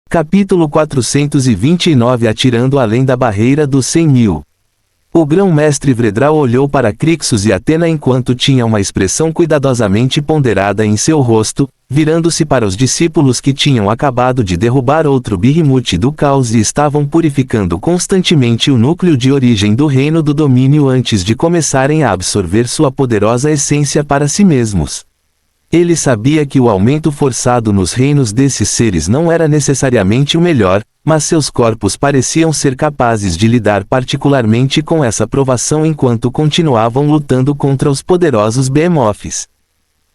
Capítulo 429 Atirando além da barreira dos 100.000. O grão-mestre Vredral olhou para Crixus e Athena enquanto tinha uma expressão cuidadosamente ponderada em seu rosto, virando-se para os discípulos que tinham acabado de derrubar outro Behemoth do caos e estavam purificando constantemente o núcleo de origem do reino do domínio antes de começarem a absorver sua poderosa essência para si mesmos. Ele sabia que o aumento forçado nos reinos desses seres não era necessariamente o melhor, mas seus corpos pareciam ser capazes de lidar particularmente com essa provação enquanto continuavam lutando contra os poderosos Behemoths.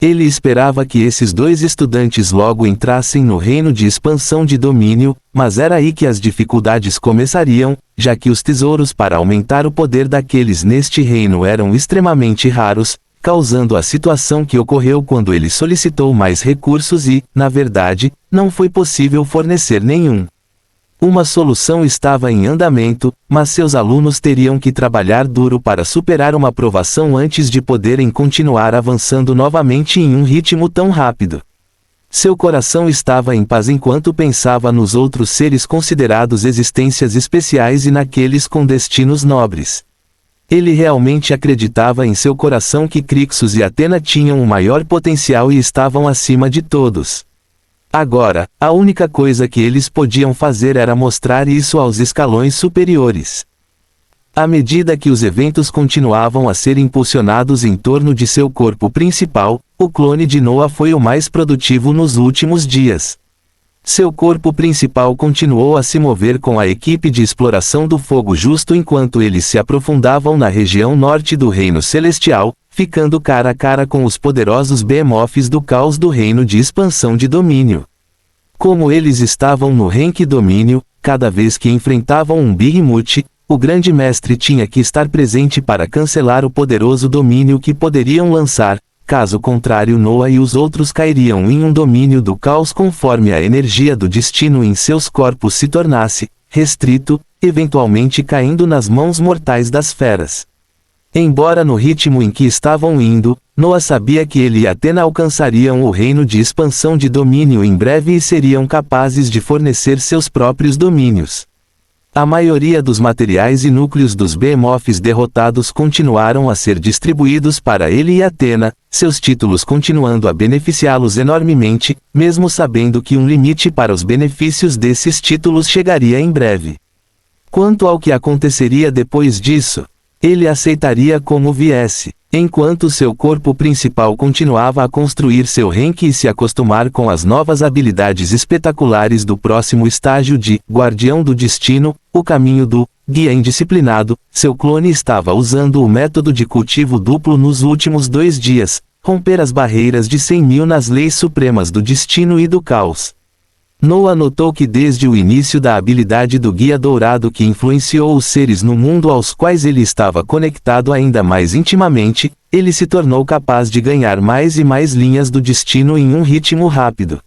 Ele esperava que esses dois estudantes logo entrassem no reino de expansão de domínio, mas era aí que as dificuldades começariam, já que os tesouros para aumentar o poder daqueles neste reino eram extremamente raros, causando a situação que ocorreu quando ele solicitou mais recursos e, na verdade, não foi possível fornecer nenhum. Uma solução estava em andamento, mas seus alunos teriam que trabalhar duro para superar uma provação antes de poderem continuar avançando novamente em um ritmo tão rápido. Seu coração estava em paz enquanto pensava nos outros seres considerados existências especiais e naqueles com destinos nobres. Ele realmente acreditava em seu coração que Crixus e Athena tinham o maior potencial e estavam acima de todos. Agora, a única coisa que eles podiam fazer era mostrar isso aos escalões superiores. À medida que os eventos continuavam a ser impulsionados em torno de seu corpo principal, o clone de Noah foi o mais produtivo nos últimos dias. Seu corpo principal continuou a se mover com a equipe de exploração do fogo justo enquanto eles se aprofundavam na região norte do Reino Celestial, ficando cara a cara com os poderosos Behemoths do caos do Reino de Expansão de Domínio. Como eles estavam no rank domínio, cada vez que enfrentavam um Behemoth, o grande mestre tinha que estar presente para cancelar o poderoso domínio que poderiam lançar. Caso contrário, Noah e os outros cairiam em um domínio do caos conforme a energia do destino em seus corpos se tornasse restrito, eventualmente caindo nas mãos mortais das feras. Embora no ritmo em que estavam indo, Noah sabia que ele e Athena alcançariam o reino de expansão de domínio em breve e seriam capazes de fornecer seus próprios domínios. A maioria dos materiais e núcleos dos Behemoths derrotados continuaram a ser distribuídos para ele e Athena, seus títulos continuando a beneficiá-los enormemente, mesmo sabendo que um limite para os benefícios desses títulos chegaria em breve. Quanto ao que aconteceria depois disso, ele aceitaria como viesse, enquanto seu corpo principal continuava a construir seu rank e se acostumar com as novas habilidades espetaculares do próximo estágio de Guardião do Destino, o caminho do Guia Indisciplinado. Seu clone estava usando o método de cultivo duplo nos últimos 2 dias, romper as barreiras de 100.000 nas leis supremas do destino e do caos. Noah notou que desde o início da habilidade do Guia Dourado que influenciou os seres no mundo aos quais ele estava conectado ainda mais intimamente, ele se tornou capaz de ganhar mais e mais linhas do destino em um ritmo rápido.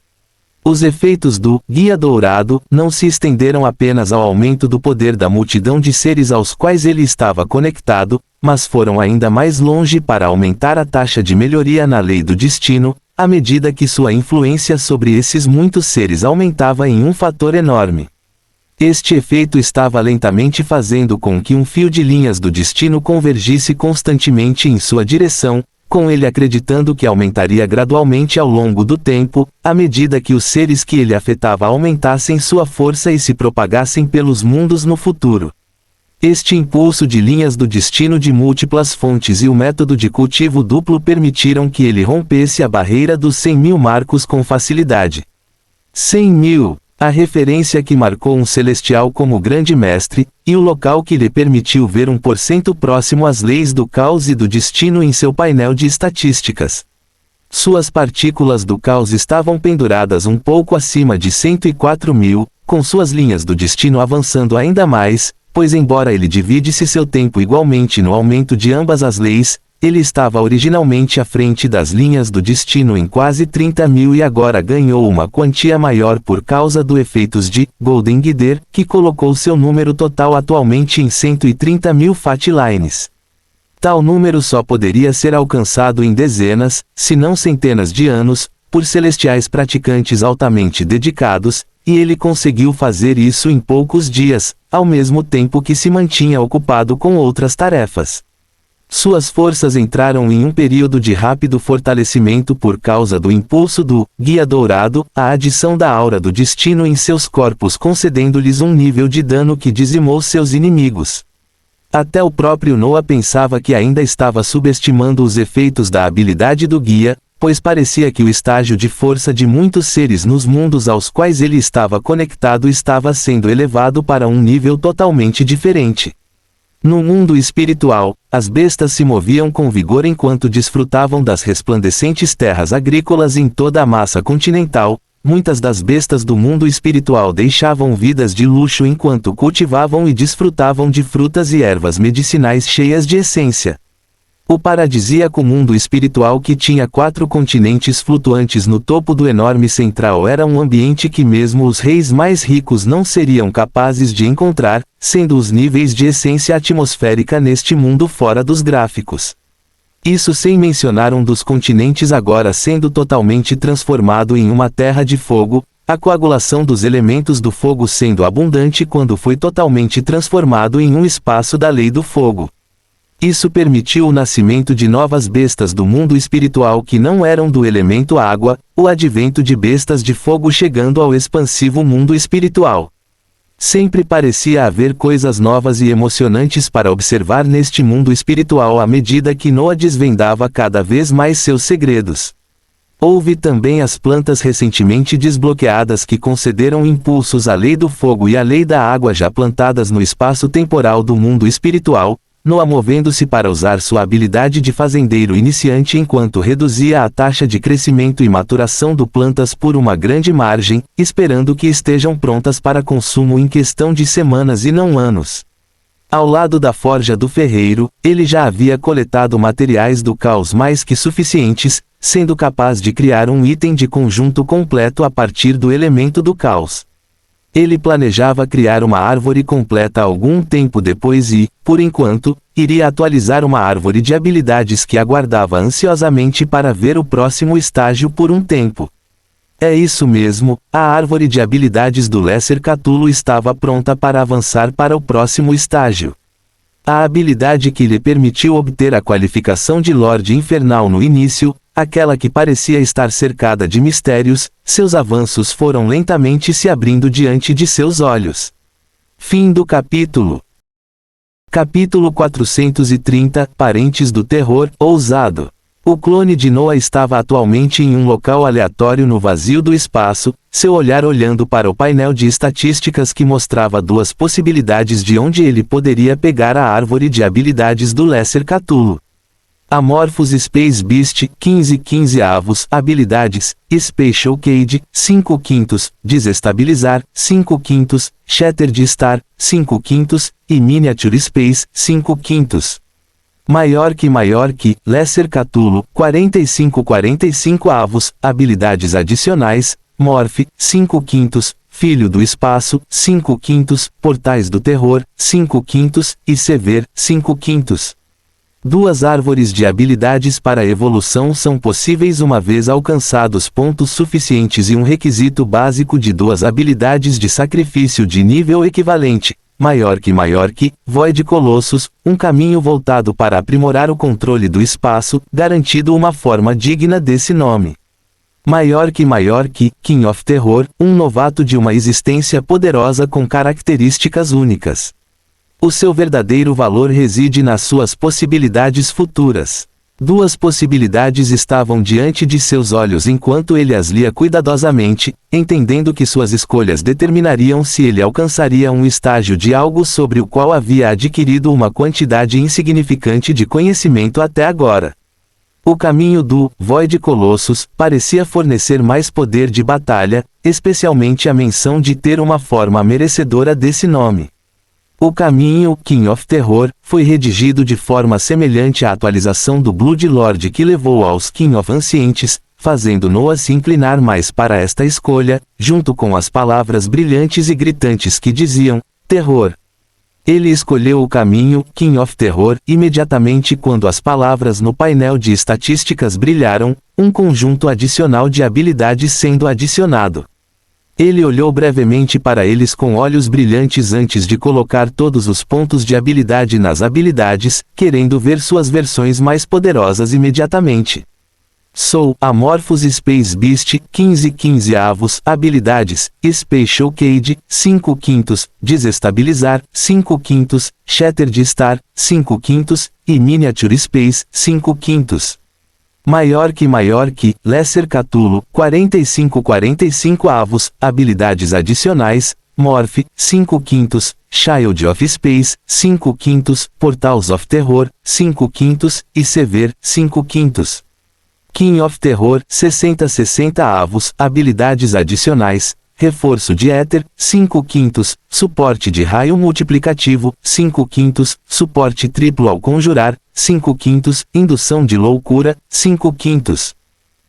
Os efeitos do Guia Dourado não se estenderam apenas ao aumento do poder da multidão de seres aos quais ele estava conectado, mas foram ainda mais longe para aumentar a taxa de melhoria na lei do destino, à medida que sua influência sobre esses muitos seres aumentava em um fator enorme. Este efeito estava lentamente fazendo com que um fio de linhas do destino convergisse constantemente em sua direção, com ele acreditando que aumentaria gradualmente ao longo do tempo, à medida que os seres que ele afetava aumentassem sua força e se propagassem pelos mundos no futuro. Este impulso de linhas do destino de múltiplas fontes e o método de cultivo duplo permitiram que ele rompesse a barreira dos 100.000 marcos com facilidade. 100.000, a referência que marcou um celestial como grande mestre, e o local que lhe permitiu ver 1% próximo às leis do caos e do destino em seu painel de estatísticas. Suas partículas do caos estavam penduradas um pouco acima de 104.000, com suas linhas do destino avançando ainda mais, pois embora ele dividisse seu tempo igualmente no aumento de ambas as leis, ele estava originalmente à frente das linhas do destino em quase 30.000 e agora ganhou uma quantia maior por causa do efeitos de Golden Gidder, que colocou seu número total atualmente em 130.000 fatlines. Tal número só poderia ser alcançado em dezenas, se não centenas de anos, por celestiais praticantes altamente dedicados, e ele conseguiu fazer isso em poucos dias, ao mesmo tempo que se mantinha ocupado com outras tarefas. Suas forças entraram em um período de rápido fortalecimento por causa do impulso do Guia Dourado, a adição da aura do destino em seus corpos concedendo-lhes um nível de dano que dizimou seus inimigos. Até o próprio Noah pensava que ainda estava subestimando os efeitos da habilidade do guia, pois parecia que o estágio de força de muitos seres nos mundos aos quais ele estava conectado estava sendo elevado para um nível totalmente diferente. No mundo espiritual, as bestas se moviam com vigor enquanto desfrutavam das resplandecentes terras agrícolas em toda a massa continental. Muitas das bestas do mundo espiritual deixavam vidas de luxo enquanto cultivavam e desfrutavam de frutas e ervas medicinais cheias de essência. O paradisíaco mundo espiritual que tinha 4 continentes flutuantes no topo do enorme central era um ambiente que mesmo os reis mais ricos não seriam capazes de encontrar, sendo os níveis de essência atmosférica neste mundo fora dos gráficos. Isso sem mencionar um dos continentes agora sendo totalmente transformado em uma terra de fogo, a coagulação dos elementos do fogo sendo abundante quando foi totalmente transformado em um espaço da lei do fogo. Isso permitiu o nascimento de novas bestas do mundo espiritual que não eram do elemento água, o advento de bestas de fogo chegando ao expansivo mundo espiritual. Sempre parecia haver coisas novas e emocionantes para observar neste mundo espiritual à medida que Noah desvendava cada vez mais seus segredos. Houve também as plantas recentemente desbloqueadas que concederam impulsos à lei do fogo e à lei da água já plantadas no espaço temporal do mundo espiritual, Noah movendo-se para usar sua habilidade de fazendeiro iniciante enquanto reduzia a taxa de crescimento e maturação do plantas por uma grande margem, esperando que estejam prontas para consumo em questão de semanas e não anos. Ao lado da forja do ferreiro, ele já havia coletado materiais do caos mais que suficientes, sendo capaz de criar um item de conjunto completo a partir do elemento do caos. Ele planejava criar uma árvore completa algum tempo depois e, por enquanto, iria atualizar uma árvore de habilidades que aguardava ansiosamente para ver o próximo estágio por um tempo. É isso mesmo, a árvore de habilidades do Lesser Cthulhu estava pronta para avançar para o próximo estágio. A habilidade que lhe permitiu obter a qualificação de Lorde Infernal no início, aquela que parecia estar cercada de mistérios, seus avanços foram lentamente se abrindo diante de seus olhos. Fim do capítulo. Capítulo 430, Parentes do Terror, Ousado. O clone de Noah estava atualmente em um local aleatório no vazio do espaço, seu olhar olhando para o painel de estatísticas que mostrava 2 possibilidades de onde ele poderia pegar a árvore de habilidades do Lesser Cthulhu. Amorphous Space Beast, 15 avos, habilidades, Spatial Cage, 5/5, Desestabilizar, 5/5, Shattered Star, 5/5, e Miniature Space, 5/5. Maior que, Lesser Cthulhu, 45 avos, habilidades adicionais, Morph, 5/5, Filho do Espaço, 5/5, Portais do Terror, 5/5, e Sever, 5/5. 2 árvores de habilidades para evolução são possíveis uma vez alcançados pontos suficientes e um requisito básico de 2 habilidades de sacrifício de nível equivalente. Maior que, Void Colossus, um caminho voltado para aprimorar o controle do espaço, garantido uma forma digna desse nome. Maior que, King of Terror, um novato de uma existência poderosa com características únicas. O seu verdadeiro valor reside nas suas possibilidades futuras. 2 possibilidades estavam diante de seus olhos enquanto ele as lia cuidadosamente, entendendo que suas escolhas determinariam se ele alcançaria um estágio de algo sobre o qual havia adquirido uma quantidade insignificante de conhecimento até agora. O caminho do Void Colossus parecia fornecer mais poder de batalha, especialmente a menção de ter uma forma merecedora desse nome. O caminho King of Terror foi redigido de forma semelhante à atualização do Blood Lord que levou aos King of Ancients, fazendo Noah se inclinar mais para esta escolha, junto com as palavras brilhantes e gritantes que diziam, terror. Ele escolheu o caminho King of Terror imediatamente quando as palavras no painel de estatísticas brilharam, um conjunto adicional de habilidades sendo adicionado. Ele olhou brevemente para eles com olhos brilhantes antes de colocar todos os pontos de habilidade nas habilidades, querendo ver suas versões mais poderosas imediatamente. Sou Amorphous Space Beast, 15 avos, habilidades, Spatial Cage, 5/5, Desestabilizar, 5/5, Shattered Star, 5/5, e Miniature Space, 5/5. Maior que, Lesser Cthulhu, 45 avos, habilidades adicionais, Morph, 5/5, Child of Space, 5/5, Portals of Terror, 5/5, e Sever, 5/5. King of Terror, 60 avos, habilidades adicionais, reforço de éter, 5/5, suporte de raio multiplicativo, 5/5, suporte triplo ao conjurar, 5/5, indução de loucura, 5/5.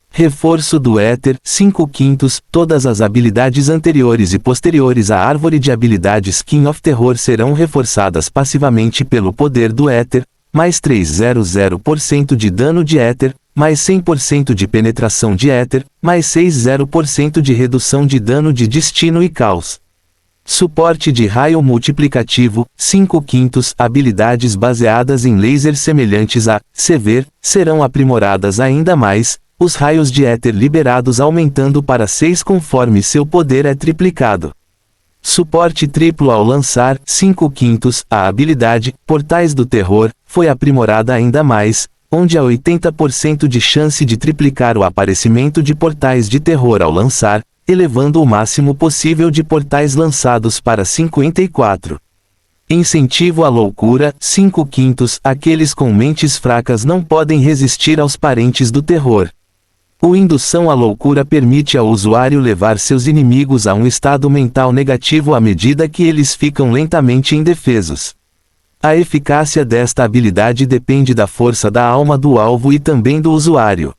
Reforço do éter, 5/5, todas as habilidades anteriores e posteriores à árvore de habilidades King of Terror serão reforçadas passivamente pelo poder do éter, mais 300% de dano de éter, mais 100% de penetração de éter, mais 60% de redução de dano de destino e caos. Suporte de raio multiplicativo, 5/5, habilidades baseadas em lasers semelhantes a Sever, serão aprimoradas ainda mais, os raios de éter liberados aumentando para 6 conforme seu poder é triplicado. Suporte triplo ao lançar, 5/5, a habilidade, Portais do Terror, foi aprimorada ainda mais, onde há 80% de chance de triplicar o aparecimento de portais de terror ao lançar, elevando o máximo possível de portais lançados para 54. Incentivo à loucura, 5/5, aqueles com mentes fracas não podem resistir aos parentes do terror. O indução à loucura permite ao usuário levar seus inimigos a um estado mental negativo à medida que eles ficam lentamente indefesos. A eficácia desta habilidade depende da força da alma do alvo e também do usuário.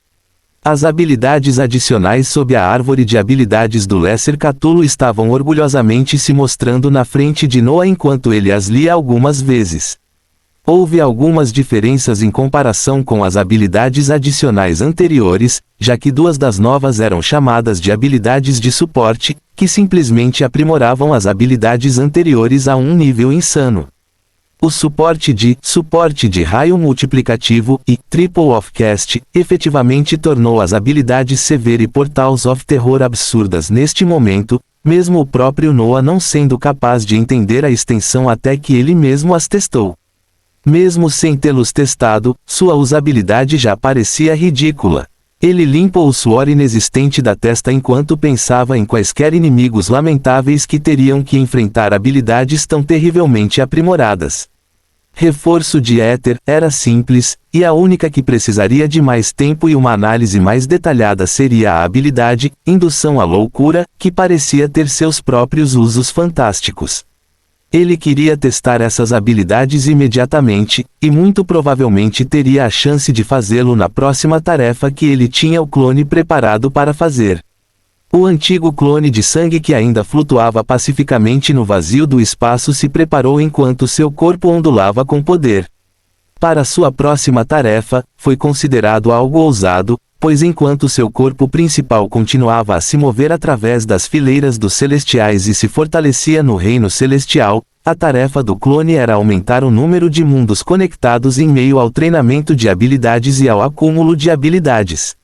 As habilidades adicionais sob a árvore de habilidades do Lesser Cthulhu estavam orgulhosamente se mostrando na frente de Noah enquanto ele as lia algumas vezes. Houve algumas diferenças em comparação com as habilidades adicionais anteriores, já que 2 das novas eram chamadas de habilidades de suporte, que simplesmente aprimoravam as habilidades anteriores a um nível insano. O suporte de raio multiplicativo e Triple of Cast efetivamente tornou as habilidades Sever e Portals of Terror absurdas neste momento, mesmo o próprio Noah não sendo capaz de entender a extensão até que ele mesmo as testou. Mesmo sem tê-los testado, sua usabilidade já parecia ridícula. Ele limpou o suor inexistente da testa enquanto pensava em quaisquer inimigos lamentáveis que teriam que enfrentar habilidades tão terrivelmente aprimoradas. Reforço de éter era simples, e a única que precisaria de mais tempo e uma análise mais detalhada seria a habilidade, indução à loucura, que parecia ter seus próprios usos fantásticos. Ele queria testar essas habilidades imediatamente, e muito provavelmente teria a chance de fazê-lo na próxima tarefa que ele tinha o clone preparado para fazer. O antigo clone de sangue que ainda flutuava pacificamente no vazio do espaço se preparou enquanto seu corpo ondulava com poder. Para sua próxima tarefa, foi considerado algo ousado, pois enquanto seu corpo principal continuava a se mover através das fileiras dos celestiais e se fortalecia no reino celestial, a tarefa do clone era aumentar o número de mundos conectados em meio ao treinamento de habilidades e ao acúmulo de habilidades.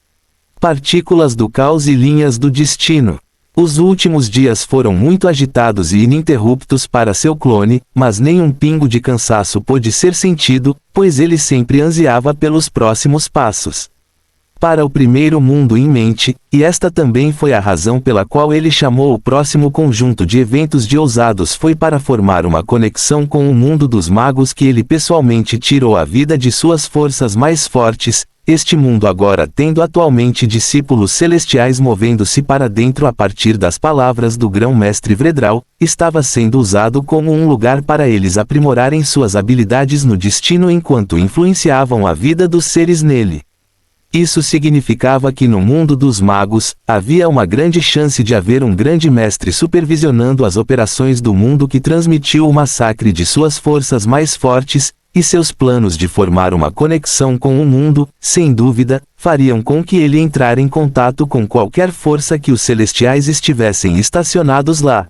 Partículas do caos e linhas do destino. Os últimos dias foram muito agitados e ininterruptos para seu clone, mas nenhum pingo de cansaço pôde ser sentido, pois ele sempre ansiava pelos próximos passos. para o primeiro mundo em mente, e esta também foi a razão pela qual ele chamou o próximo conjunto de eventos de ousados foi para formar uma conexão com o mundo dos magos que ele pessoalmente tirou a vida de suas forças mais fortes, este mundo agora tendo atualmente discípulos celestiais movendo-se para dentro a partir das palavras do grão-mestre Vredral, estava sendo usado como um lugar para eles aprimorarem suas habilidades no destino enquanto influenciavam a vida dos seres nele. Isso significava que no mundo dos magos, havia uma grande chance de haver um grande mestre supervisionando as operações do mundo que transmitiu o massacre de suas forças mais fortes, e seus planos de formar uma conexão com o mundo, sem dúvida, fariam com que ele entrar em contato com qualquer força que os celestiais estivessem estacionados lá.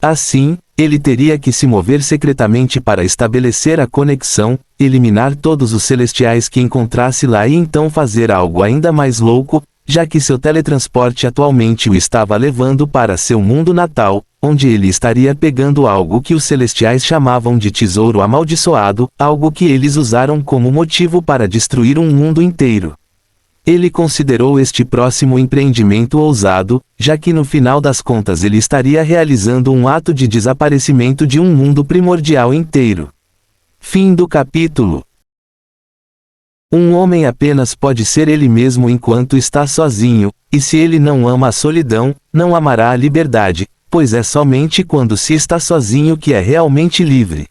Assim, ele teria que se mover secretamente para estabelecer a conexão, eliminar todos os celestiais que encontrasse lá e então fazer algo ainda mais louco, já que seu teletransporte atualmente o estava levando para seu mundo natal, onde ele estaria pegando algo que os celestiais chamavam de tesouro amaldiçoado, algo que eles usaram como motivo para destruir um mundo inteiro. Ele considerou este próximo empreendimento ousado, já que no final das contas ele estaria realizando um ato de desaparecimento de um mundo primordial inteiro. Fim do capítulo. Um homem apenas pode ser ele mesmo enquanto está sozinho, e se ele não ama a solidão, não amará a liberdade, pois é somente quando se está sozinho que é realmente livre.